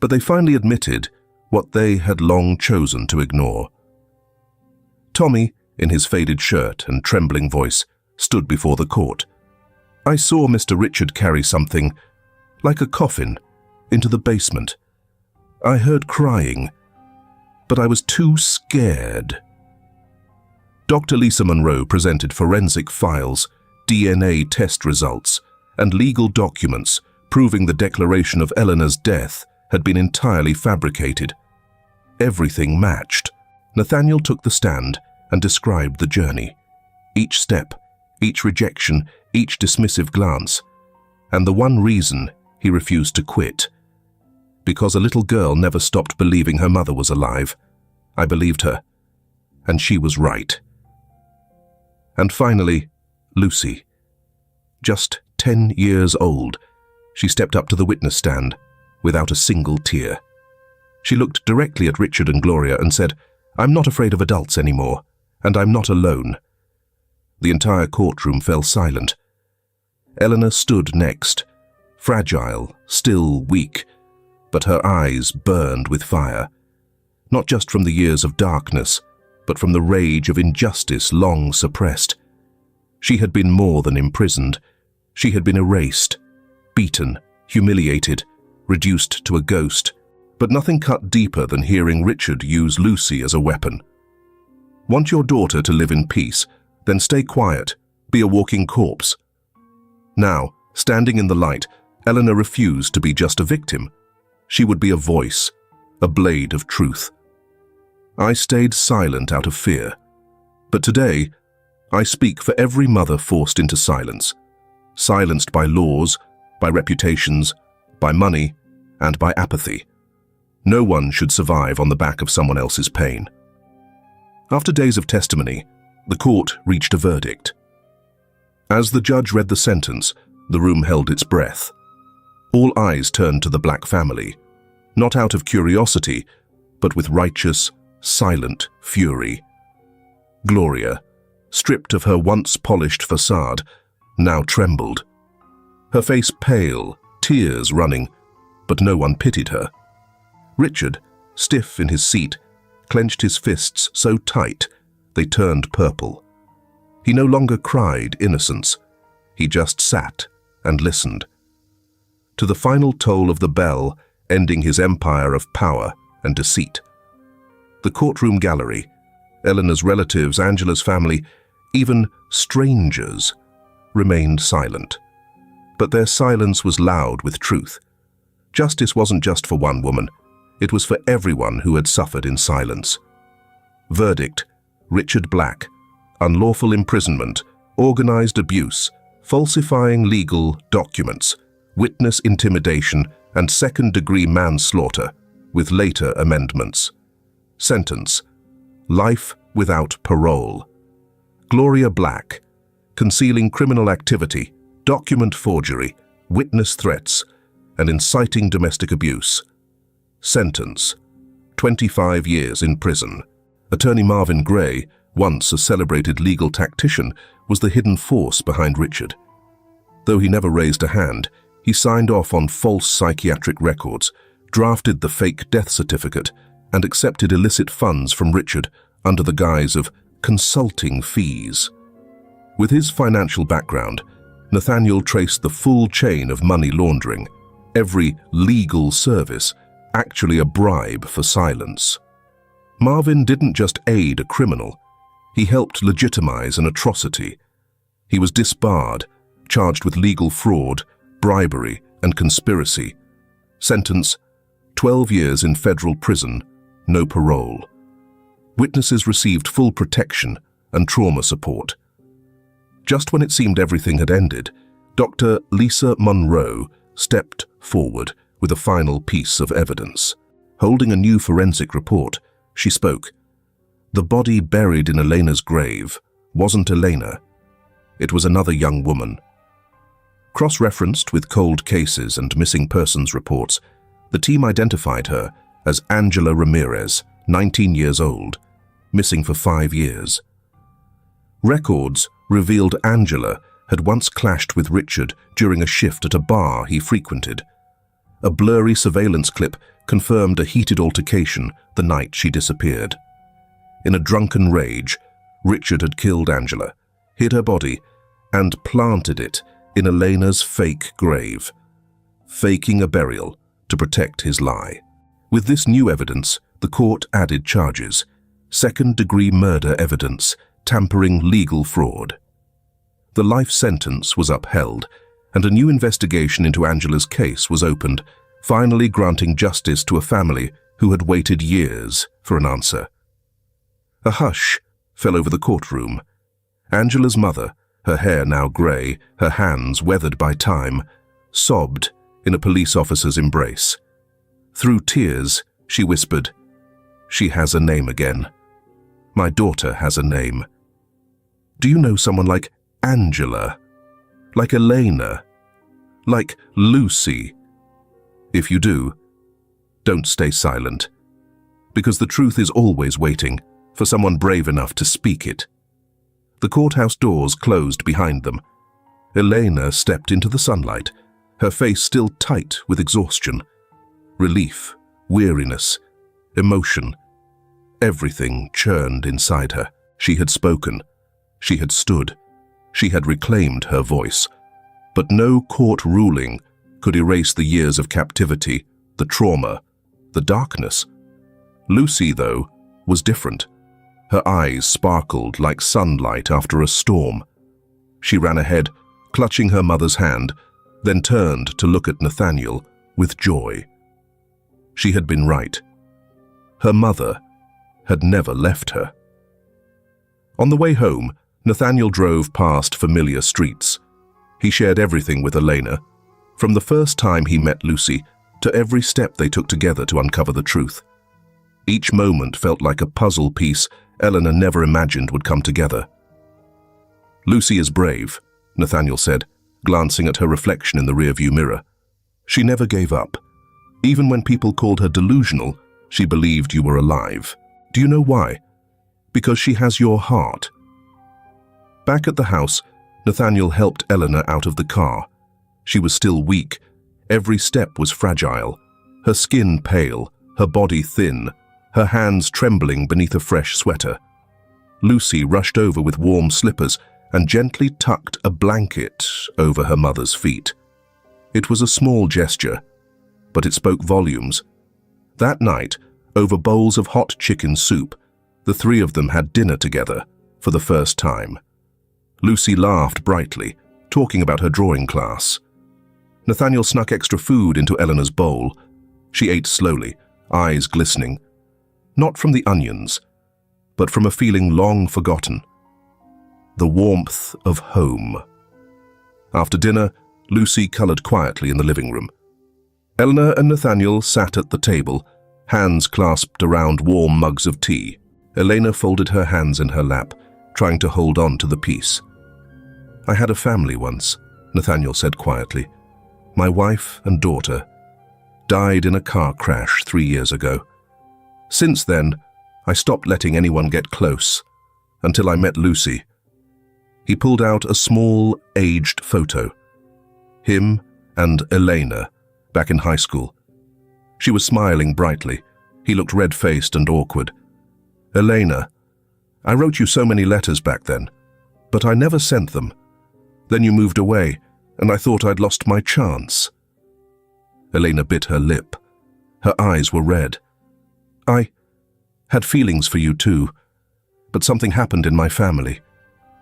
but they finally admitted what they had long chosen to ignore. Tommy, in his faded shirt and trembling voice, stood before the court. I saw Mr. Richard carry something, like a coffin, into the basement. I heard crying, but I was too scared. Dr. Lisa Monroe presented forensic files, DNA test results, and legal documents proving the declaration of Eleanor's death had been entirely fabricated. Everything matched. Nathaniel took the stand and described the journey. Each step, each rejection, each dismissive glance. And the one reason he refused to quit. Because a little girl never stopped believing her mother was alive. I believed her. And she was right. And finally, Lucy. Just 10 years old, she stepped up to the witness stand without a single tear. She looked directly at Richard and Gloria and said, I'm not afraid of adults anymore, and I'm not alone. The entire courtroom fell silent. Eleanor stood next, fragile, still weak, but her eyes burned with fire, not just from the years of darkness, but from the rage of injustice long suppressed. She had been more than imprisoned. She had been erased, beaten, humiliated, reduced to a ghost, but nothing cut deeper than hearing Richard use Lucy as a weapon. Want your daughter to live in peace? Then stay quiet, be a walking corpse. Now, standing in the light, Eleanor refused to be just a victim. She would be a voice, a blade of truth. I stayed silent out of fear, but today, I speak for every mother forced into silence, silenced by laws, by reputations, by money, and by apathy. No one should survive on the back of someone else's pain. After days of testimony, the court reached a verdict. As the judge read the sentence, the room held its breath. All eyes turned to the Black family, not out of curiosity, but with righteous, silent fury. Gloria, stripped of her once polished facade, now trembled. Her face pale, tears running, but no one pitied her. Richard, stiff in his seat, clenched his fists so tight they turned purple. He no longer cried innocence. He just sat and listened. To the final toll of the bell, ending his empire of power and deceit. The courtroom gallery, Eleanor's relatives, Angela's family, even strangers, remained silent. But their silence was loud with truth. Justice wasn't just for one woman. It was for everyone who had suffered in silence. Verdict: Richard Black, unlawful imprisonment, organized abuse, falsifying legal documents, witness intimidation, and second-degree manslaughter, with later amendments. Sentence: life without parole. Gloria Black, concealing criminal activity, document forgery, witness threats, and inciting domestic abuse. Sentence: 25 years in prison. Attorney Marvin Gray, once a celebrated legal tactician, was the hidden force behind Richard. Though he never raised a hand, he signed off on false psychiatric records, drafted the fake death certificate, and accepted illicit funds from Richard under the guise of consulting fees. With his financial background, Nathaniel traced the full chain of money laundering, every legal service actually a bribe for silence. Marvin didn't just aid a criminal, he helped legitimize an atrocity. He was disbarred, charged with legal fraud, bribery, and conspiracy. Sentence: 12 years in federal prison, no parole. Witnesses received full protection and trauma support. Just when it seemed everything had ended, Dr. Lisa Monroe stepped forward with a final piece of evidence. Holding a new forensic report, she spoke. The body buried in Elena's grave wasn't Elena. It was another young woman. Cross-referenced with cold cases and missing persons reports, the team identified her as Angela Ramirez, 19 years old, missing for 5 years. Records revealed Angela had once clashed with Richard during a shift at a bar he frequented. A blurry surveillance clip confirmed a heated altercation the night she disappeared. In a drunken rage, Richard had killed Angela, hid her body, and planted it in Elena's fake grave, faking a burial to protect his lie. With this new evidence, the court added charges: second-degree murder evidence, tampering legal fraud. The life sentence was upheld, and a new investigation into Angela's case was opened, finally granting justice to a family who had waited years for an answer. A hush fell over the courtroom. Angela's mother, her hair now grey, her hands weathered by time, sobbed in a police officer's embrace. Through tears, she whispered, "She has a name again. My daughter has a name. Do you know someone like Angela? Like Elena? Like Lucy? If you do, don't stay silent, because the truth is always waiting for someone brave enough to speak it." The courthouse doors closed behind them. Elena stepped into the sunlight, her face still tight with exhaustion. Relief, weariness, emotion. Everything churned inside her. She had spoken. She had stood. She had reclaimed her voice. But no court ruling could erase the years of captivity, the trauma, the darkness. Lucy, though, was different. Her eyes sparkled like sunlight after a storm. She ran ahead, clutching her mother's hand, then turned to look at Nathaniel with joy. She had been right. Her mother had never left her. On the way home, Nathaniel drove past familiar streets. He shared everything with Elena, from the first time he met Lucy to every step they took together to uncover the truth. Each moment felt like a puzzle piece Elena never imagined would come together. "Lucy is brave," Nathaniel said, glancing at her reflection in the rearview mirror. "She never gave up. Even when people called her delusional, she believed you were alive. Do you know why? Because she has your heart." Back at the house, Nathaniel helped Eleanor out of the car. She was still weak. Every step was fragile. Her skin pale, her body thin, her hands trembling beneath a fresh sweater. Lucy rushed over with warm slippers and gently tucked a blanket over her mother's feet. It was a small gesture, but it spoke volumes. That night, over bowls of hot chicken soup, the three of them had dinner together for the first time. Lucy laughed brightly, talking about her drawing class. Nathaniel snuck extra food into Eleanor's bowl. She ate slowly, eyes glistening, not from the onions, but from a feeling long forgotten. The warmth of home. After dinner, Lucy colored quietly in the living room. Eleanor and Nathaniel sat at the table, hands clasped around warm mugs of tea. Elena folded her hands in her lap, trying to hold on to the peace. "I had a family once," Nathaniel said quietly. "My wife and daughter died in a car crash 3 years ago. Since then, I stopped letting anyone get close, until I met Lucy." He pulled out a small, aged photo. Him and Elena, back in high school. She was smiling brightly. He looked red-faced and awkward. "Elena, I wrote you so many letters back then, but I never sent them. Then you moved away, and I thought I'd lost my chance." Elena bit her lip. Her eyes were red. "I had feelings for you too, but something happened in my family.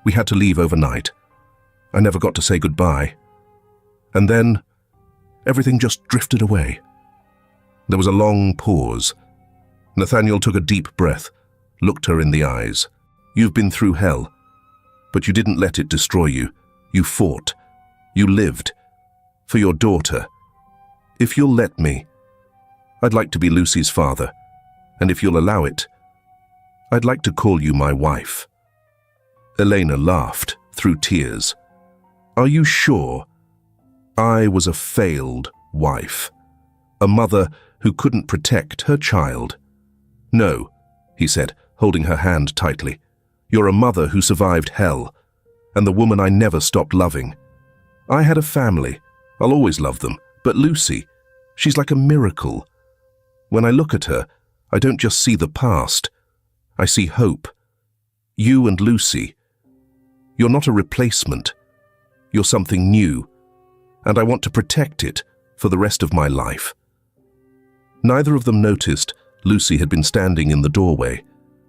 We had to leave overnight. I never got to say goodbye. And then, everything just drifted away." There was a long pause. Nathaniel took a deep breath, looked her in the eyes. "You've been through hell, but you didn't let it destroy you. You fought. You lived. For your daughter. If you'll let me, I'd like to be Lucy's father, and if you'll allow it, I'd like to call you my wife." Elena laughed through tears. "Are you sure? I was a failed wife, a mother who couldn't protect her child." "No," he said, holding her hand tightly. "You're a mother who survived hell, and the woman I never stopped loving. I had a family. I'll always love them. But Lucy, she's like a miracle. When I look at her, I don't just see the past. I see hope. You and Lucy. You're not a replacement. You're something new, and I want to protect it for the rest of my life." Neither of them noticed Lucy had been standing in the doorway,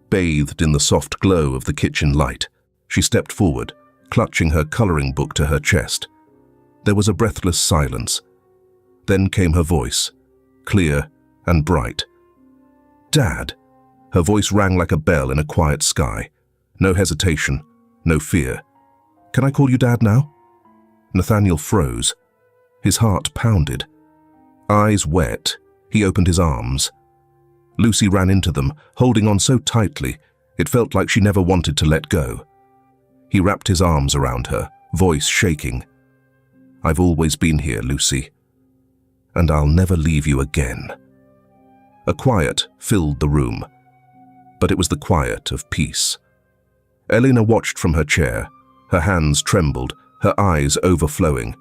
bathed in the soft glow of the kitchen light. She stepped forward, clutching her coloring book to her chest. There was a breathless silence. Then came her voice, clear and bright. "Dad." Her voice rang like a bell in a quiet sky. No hesitation, no fear. "Can I call you Dad now?" Nathaniel froze. His heart pounded. Eyes wet, he opened his arms. Lucy ran into them, holding on so tightly, it felt like she never wanted to let go. He wrapped his arms around her, voice shaking. "I've always been here, Lucy, and I'll never leave you again." A quiet filled the room, but it was the quiet of peace. Elena watched from her chair. Her hands trembled, her eyes overflowing,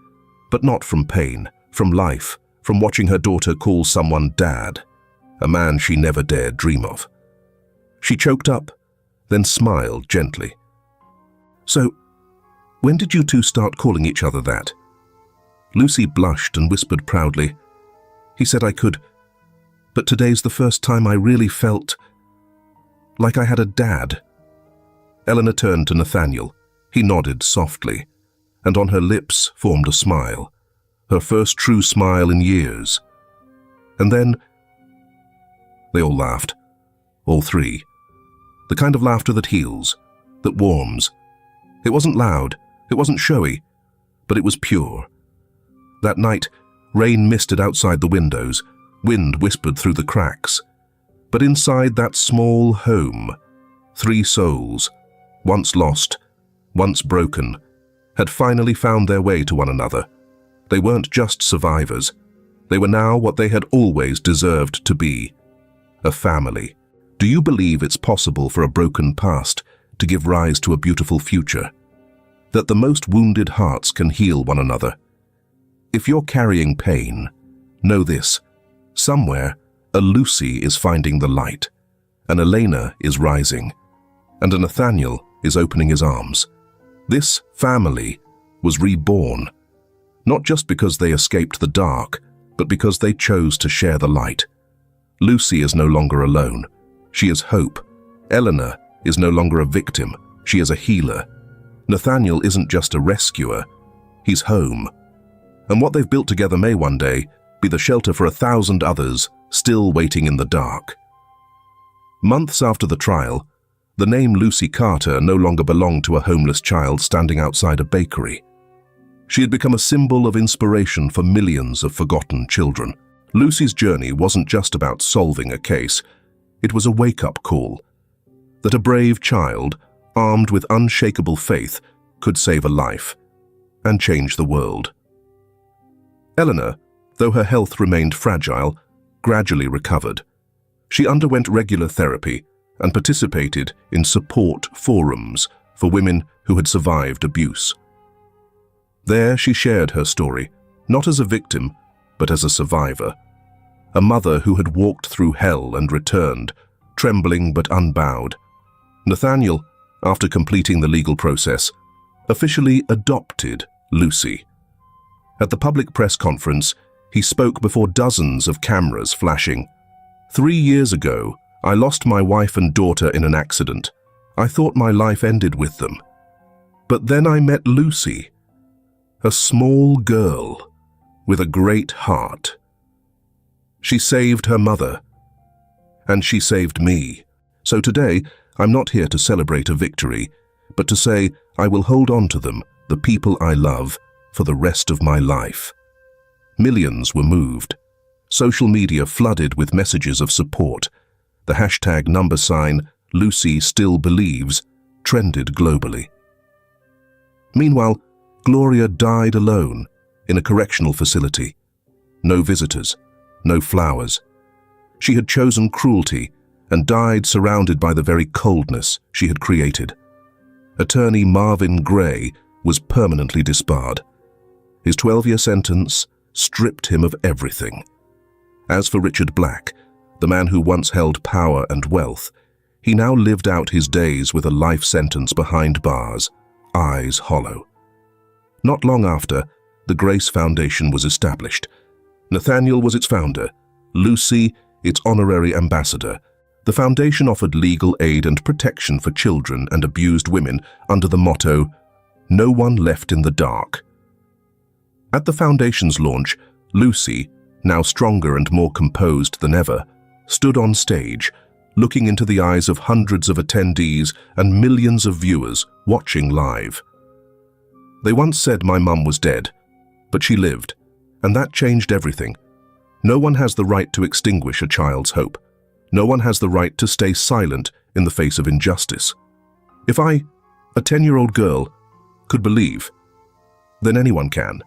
but not from pain, from life, from watching her daughter call someone Dad, a man she never dared dream of. She choked up, then smiled gently. "So, when did you two start calling each other that?" Lucy blushed and whispered proudly, "He said I could, but today's the first time I really felt like I had a dad." Eleanor turned to Nathaniel. He nodded softly, and on her lips formed a smile, her first true smile in years. And then they all laughed, all three. The kind of laughter that heals, that warms. It wasn't loud, it wasn't showy, but it was pure. That night, rain misted outside the windows, wind whispered through the cracks. But inside that small home, three souls, once lost, once broken, had finally found their way to one another. They weren't just survivors. They were now what they had always deserved to be, a family. Do you believe it's possible for a broken past to give rise to a beautiful future? That the most wounded hearts can heal one another? If you're carrying pain, know this: somewhere, a Lucy is finding the light, an Elena is rising, and a Nathaniel is opening his arms. This family was reborn, not just because they escaped the dark, but because they chose to share the light. Lucy is no longer alone. She is hope. Eleanor is no longer a victim. She is a healer. Nathaniel isn't just a rescuer. He's home. And what they've built together may one day be the shelter for 1,000 others still waiting in the dark. Months after the trial, the name Lucy Carter no longer belonged to a homeless child standing outside a bakery. She had become a symbol of inspiration for millions of forgotten children. Lucy's journey wasn't just about solving a case. It was a wake-up call that a brave child, armed with unshakable faith, could save a life and change the world. Eleanor, though her health remained fragile, gradually recovered. She underwent regular therapy and participated in support forums for women who had survived abuse. There she shared her story, not as a victim, but as a survivor. A mother who had walked through hell and returned, trembling but unbowed. Nathaniel, after completing the legal process, officially adopted Lucy. At the public press conference, he spoke before dozens of cameras flashing. 3 years ago, I lost my wife and daughter in an accident. I thought my life ended with them. But then I met Lucy, a small girl with a great heart. She saved her mother, and she saved me. So today, I'm not here to celebrate a victory, but to say I will hold on to them, the people I love, for the rest of my life. Millions were moved. Social media flooded with messages of support. The hashtag #Lucy Still Believes trended globally. Meanwhile, Gloria died alone in a correctional facility. No visitors, no flowers. She had chosen cruelty and died surrounded by the very coldness she had created. Attorney Marvin Gray was permanently disbarred. His 12-year sentence stripped him of everything. As for Richard Black, the man who once held power and wealth, he now lived out his days with a life sentence behind bars, eyes hollow. Not long after, the Grace Foundation was established. Nathaniel was its founder, Lucy its honorary ambassador. The foundation offered legal aid and protection for children and abused women under the motto, "No one left in the dark." At the foundation's launch, Lucy, now stronger and more composed than ever, stood on stage, looking into the eyes of hundreds of attendees and millions of viewers watching live. They once said my mum was dead, but she lived, and that changed everything. No one has the right to extinguish a child's hope. No one has the right to stay silent in the face of injustice. If I, a 10-year-old girl, could believe, then anyone can.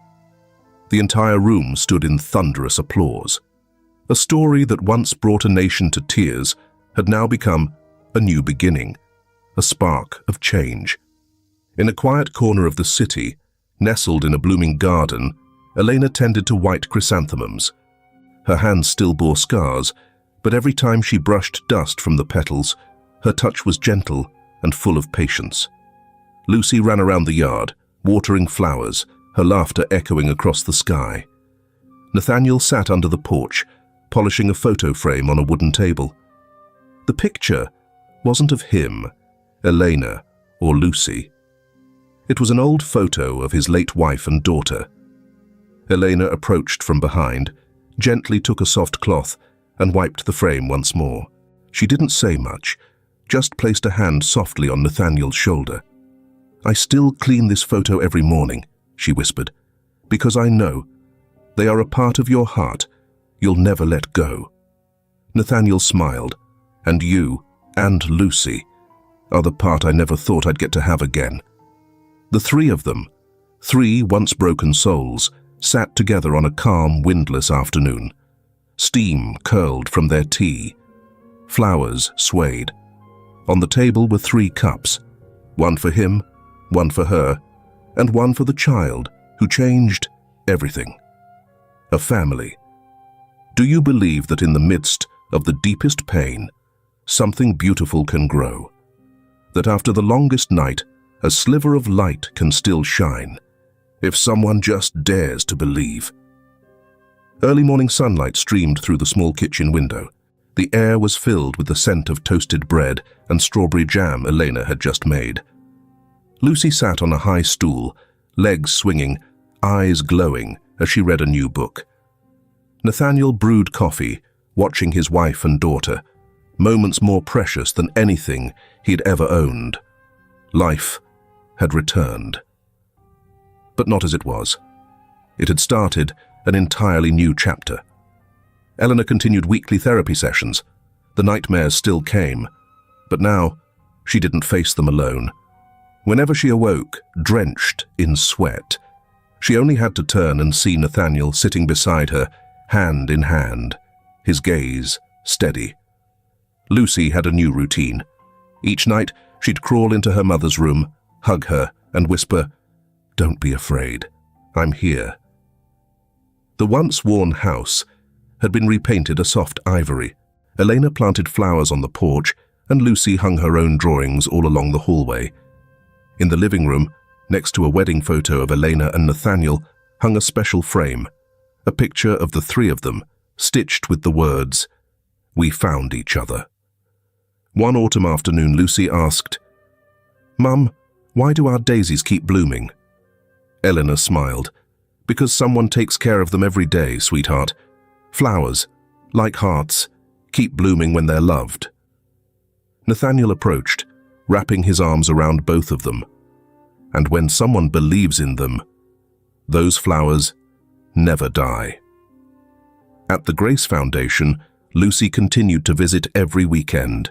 The entire room stood in thunderous applause. A story that once brought a nation to tears had now become a new beginning, a spark of change. In a quiet corner of the city, nestled in a blooming garden, Elena tended to white chrysanthemums. Her hands still bore scars, but every time she brushed dust from the petals, her touch was gentle and full of patience. Lucy ran around the yard, watering flowers, her laughter echoing across the sky. Nathaniel sat under the porch, polishing a photo frame on a wooden table. The picture wasn't of him, Elena, or Lucy. It was an old photo of his late wife and daughter. Elena approached from behind, gently took a soft cloth, and wiped the frame once more. She didn't say much, just placed a hand softly on Nathaniel's shoulder. "I still clean this photo every morning," she whispered, "because I know they are a part of your heart you'll never let go." Nathaniel smiled. "And you, and Lucy, are the part I never thought I'd get to have again." The three of them, three once broken souls, sat together on a calm, windless afternoon. Steam curled from their tea. Flowers swayed. On the table were 3 cups, one for him, one for her, and one for the child who changed everything. A family. Do you believe that in the midst of the deepest pain, something beautiful can grow? That after the longest night, a sliver of light can still shine, if someone just dares to believe? Early morning sunlight streamed through the small kitchen window. The air was filled with the scent of toasted bread and strawberry jam Elena had just made. Lucy sat on a high stool, legs swinging, eyes glowing as she read a new book. Nathaniel brewed coffee, watching his wife and daughter, moments more precious than anything he'd ever owned. Life had returned. But not as it was. It had started an entirely new chapter. Eleanor continued weekly therapy sessions. The nightmares still came, but now she didn't face them alone. Whenever she awoke, drenched in sweat, she only had to turn and see Nathaniel sitting beside her, hand in hand, his gaze steady. Lucy had a new routine. Each night, she'd crawl into her mother's room, hug her, and whisper, "Don't be afraid, I'm here." The once worn house had been repainted a soft ivory. Elena planted flowers on the porch, and Lucy hung her own drawings all along the hallway. In the living room, next to a wedding photo of Elena and Nathaniel, hung a special frame, a picture of the 3 of them, stitched with the words, "We found each other." One autumn afternoon, Lucy asked, "Mum, why do our daisies keep blooming?" Eleanor smiled. "Because someone takes care of them every day, sweetheart. Flowers, like hearts, keep blooming when they're loved." Nathaniel approached, wrapping his arms around both of them. And when someone believes in them, those flowers never die. At the Grace Foundation, Lucy continued to visit every weekend.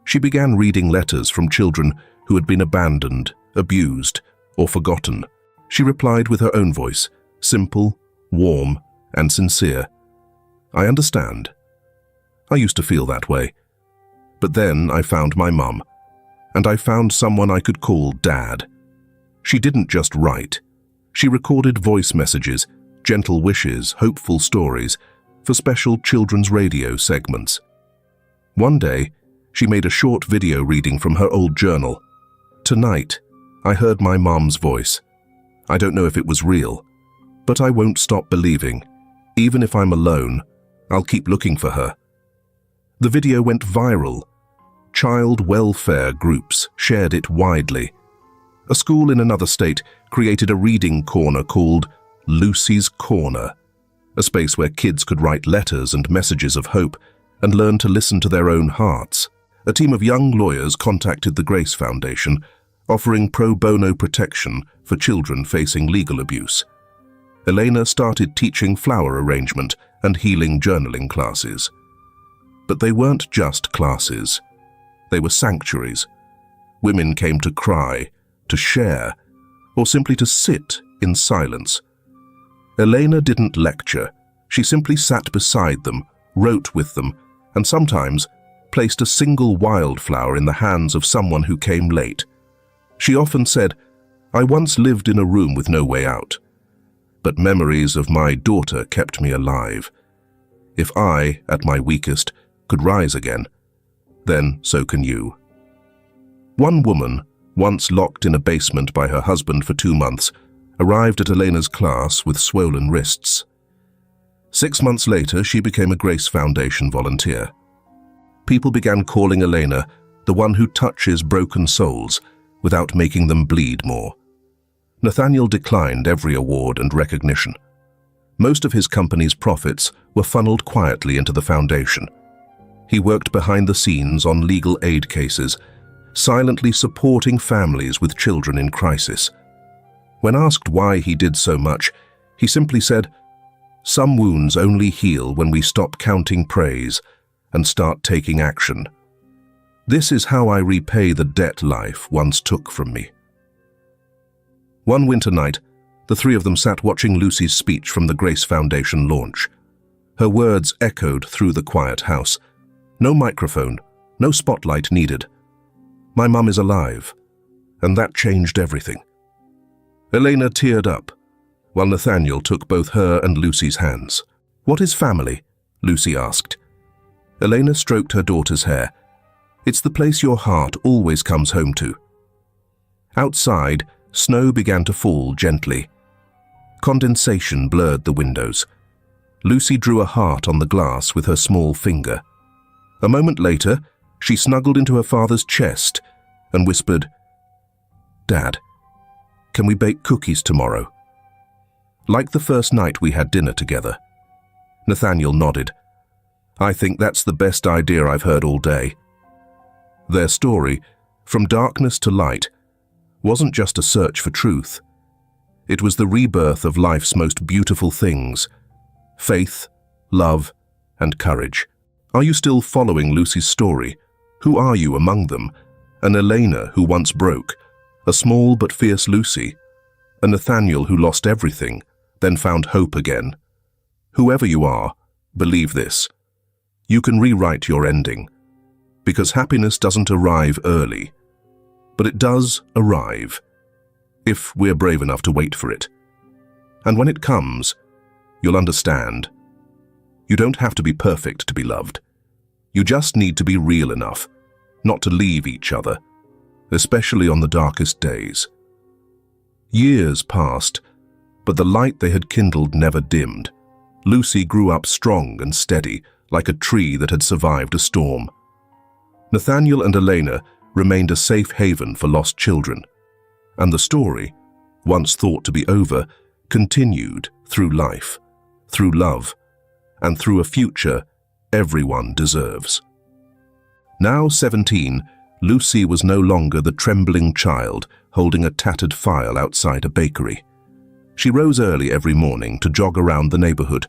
She began reading letters from children who had been abandoned, abused, or forgotten. She replied with her own voice, simple, warm, and sincere. "I understand. I used to feel that way. But then I found my mum, and I found someone I could call Dad." She didn't just write. She recorded voice messages, gentle wishes, hopeful stories, for special children's radio segments. One day, she made a short video reading from her old journal. "Tonight, I heard my mom's voice. I don't know if it was real, but I won't stop believing. Even if I'm alone, I'll keep looking for her." The video went viral. Child welfare groups shared it widely. A school in another state created a reading corner called Lucy's Corner, a space where kids could write letters and messages of hope and learn to listen to their own hearts. A team of young lawyers contacted the Grace Foundation, offering pro bono protection for children facing legal abuse. Elena started teaching flower arrangement and healing journaling classes. But they weren't just classes. They were sanctuaries. Women came to cry, to share, or simply to sit in silence. Elena didn't lecture. She simply sat beside them, wrote with them, and sometimes placed a single wildflower in the hands of someone who came late. She often said, "I once lived in a room with no way out, but memories of my daughter kept me alive. If I, at my weakest, could rise again, then so can you." One woman, once locked in a basement by her husband for 2 months, arrived at Elena's class with swollen wrists. 6 months later, she became a Grace Foundation volunteer. People began calling Elena the one who touches broken souls without making them bleed more. Nathaniel declined every award and recognition. Most of his company's profits were funneled quietly into the foundation. He worked behind the scenes on legal aid cases, silently supporting families with children in crisis. When asked why he did so much, he simply said, "Some wounds only heal when we stop counting praise and start taking action. This is how I repay the debt life once took from me." One winter night, the three of them sat watching Lucy's speech from the Grace Foundation launch. Her words echoed through the quiet house. No microphone, no spotlight needed. "My mum is alive," and that changed everything. Elena teared up, while Nathaniel took both her and Lucy's hands. "What is family?" Lucy asked. Elena stroked her daughter's hair. "It's the place your heart always comes home to." Outside, snow began to fall gently. Condensation blurred the windows. Lucy drew a heart on the glass with her small finger. A moment later, she snuggled into her father's chest and whispered, "Dad, can we bake cookies tomorrow?" Like the first night we had dinner together. Nathaniel nodded. "I think that's the best idea I've heard all day." Their story, from darkness to light, wasn't just a search for truth. It was the rebirth of life's most beautiful things: faith, love, and courage. Are you still following Lucy's story? Who are you among them? An Elena who once broke, a small but fierce Lucy, a Nathaniel who lost everything, then found hope again. Whoever you are, believe this. You can rewrite your ending, because happiness doesn't arrive early, but it does arrive, if we're brave enough to wait for it. And when it comes, you'll understand. You don't have to be perfect to be loved. You just need to be real enough, not to leave each other, especially on the darkest days. Years passed, but the light they had kindled never dimmed. Lucy grew up strong and steady, like a tree that had survived a storm. Nathaniel and Elena remained a safe haven for lost children, and the story, once thought to be over, continued through life, through love, and through a future everyone deserves. Now 17, Lucy was no longer the trembling child holding a tattered file outside a bakery. She rose early every morning to jog around the neighborhood,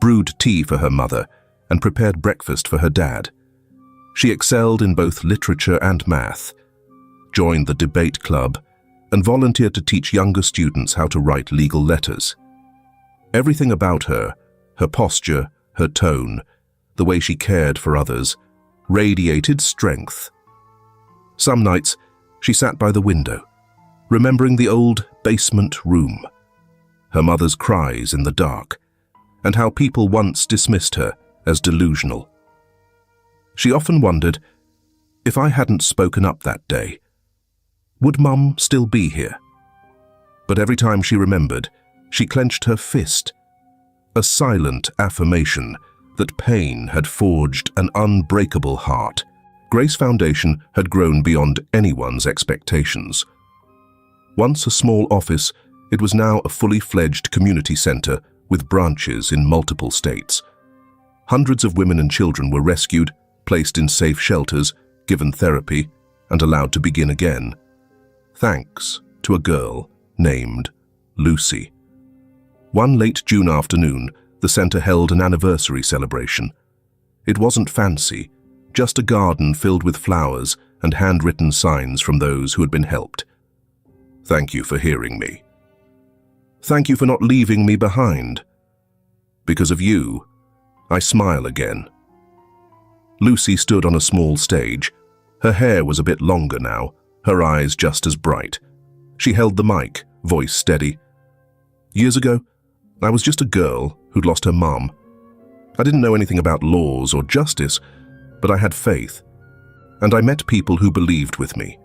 brewed tea for her mother, and prepared breakfast for her dad. She excelled in both literature and math, joined the debate club, and volunteered to teach younger students how to write legal letters. Everything about her, her posture, her tone, the way she cared for others, radiated strength. Some nights, she sat by the window, remembering the old basement room, her mother's cries in the dark, and how people once dismissed her as delusional. She often wondered, if I hadn't spoken up that day, would Mum still be here? But every time she remembered, she clenched her fist, a silent affirmation that pain had forged an unbreakable heart. Grace Foundation had grown beyond anyone's expectations. Once a small office, it was now a fully fledged community center with branches in multiple states. Hundreds of women and children were rescued, placed in safe shelters, given therapy, and allowed to begin again, thanks to a girl named Lucy. One late June afternoon, the center held an anniversary celebration. It wasn't fancy, just a garden filled with flowers and handwritten signs from those who had been helped. Thank you for hearing me. Thank you for not leaving me behind. Because of you, I smile again. Lucy stood on a small stage. Her hair was a bit longer now, her eyes just as bright. She held the mic, voice steady. Years ago, I was just a girl who'd lost her mum. I didn't know anything about laws or justice, but I had faith. And I met people who believed with me.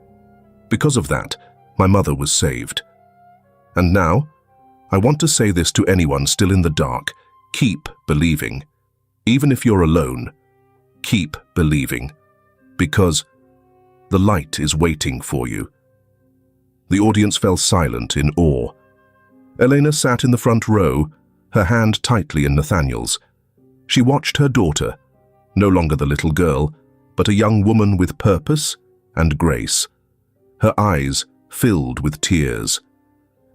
Because of that, my mother was saved. And now, I want to say this to anyone still in the dark. Keep believing. Even if you're alone, keep believing. Because the light is waiting for you. The audience fell silent in awe. Elena sat in the front row, her hand tightly in Nathaniel's. She watched her daughter, no longer the little girl, but a young woman with purpose and grace. Her eyes filled with tears.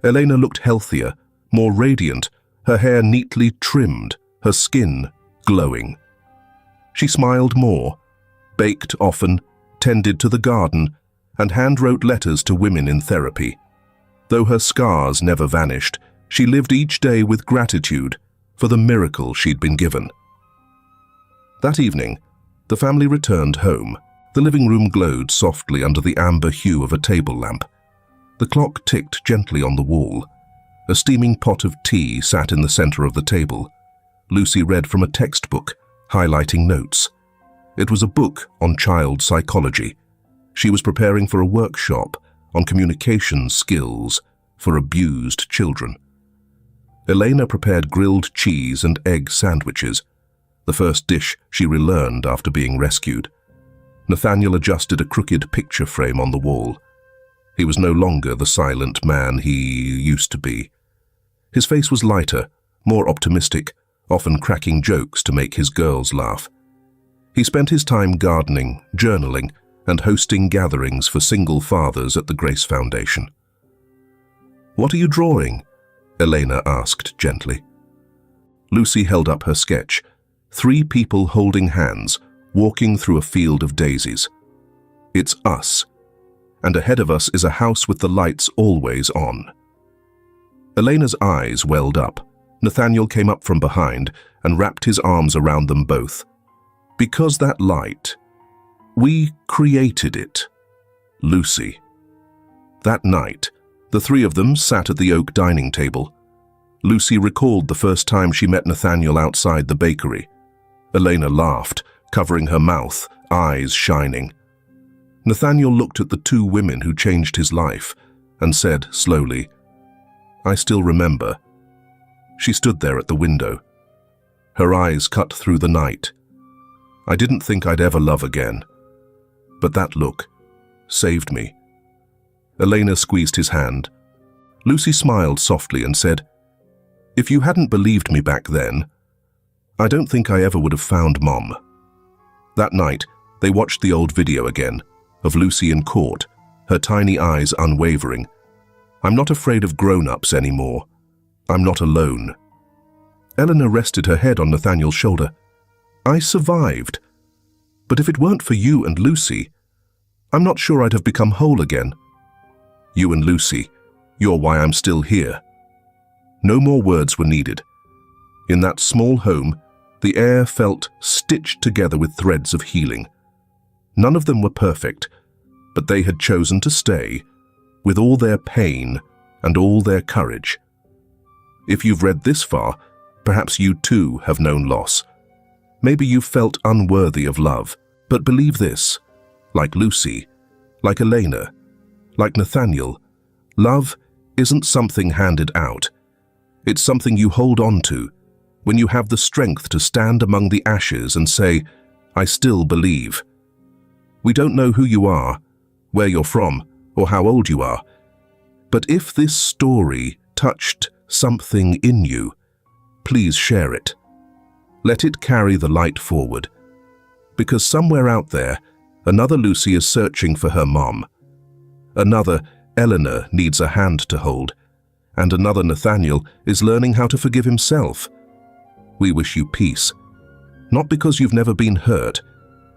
Elena looked healthier, more radiant, her hair neatly trimmed, her skin glowing. She smiled more, baked often, tended to the garden, and hand-wrote letters to women in therapy. Though her scars never vanished, she lived each day with gratitude for the miracle she'd been given. That evening, the family returned home. The living room glowed softly under the amber hue of a table lamp. The clock ticked gently on the wall. A steaming pot of tea sat in the center of the table. Lucy read from a textbook, highlighting notes. It was a book on child psychology. She was preparing for a workshop on communication skills for abused children. Elena prepared grilled cheese and egg sandwiches, the first dish she relearned after being rescued. Nathaniel adjusted a crooked picture frame on the wall. He was no longer the silent man he used to be. His face was lighter, more optimistic, often cracking jokes to make his girls laugh. He spent his time gardening, journaling, and hosting gatherings for single fathers at the Grace Foundation. "What are you drawing?" Elena asked gently. Lucy held up her sketch. 3 people holding hands, walking through a field of daisies. It's us, and ahead of us is a house with the lights always on. Elena's eyes welled up. Nathaniel came up from behind and wrapped his arms around them both. "Because that light, we created it, Lucy." That night, the 3 of them sat at the oak dining table. Lucy recalled the first time she met Nathaniel outside the bakery. Elena laughed, covering her mouth, eyes shining. Nathaniel looked at the 2 women who changed his life and said slowly, "I still remember." She stood there at the window. Her eyes cut through the night. "I didn't think I'd ever love again. But that look saved me." Elena squeezed his hand. Lucy smiled softly and said, "If you hadn't believed me back then, I don't think I ever would have found Mom." That night, they watched the old video again, of Lucy in court, her tiny eyes unwavering. "I'm not afraid of grown-ups anymore. I'm not alone." Eleanor rested her head on Nathaniel's shoulder. "I survived. But if it weren't for you and Lucy, I'm not sure I'd have become whole again. You and Lucy, you're why I'm still here." No more words were needed. In that small home, the air felt stitched together with threads of healing. None of them were perfect, but they had chosen to stay, with all their pain and all their courage. If you've read this far, perhaps you too have known loss. Maybe you've felt unworthy of love, but believe this, like Lucy, like Elena, like Nathaniel, love isn't something handed out. It's something you hold on to, when you have the strength to stand among the ashes and say, "I still believe." We don't know who you are, where you're from, or how old you are, but if this story touched something in you, please share it. Let it carry the light forward, because somewhere out there, another Lucy is searching for her mom. Another Eleanor needs a hand to hold, and another Nathaniel is learning how to forgive himself. We wish you peace, not because you've never been hurt,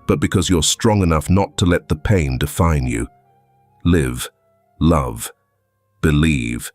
but because you're strong enough not to let the pain define you. Live, love, believe,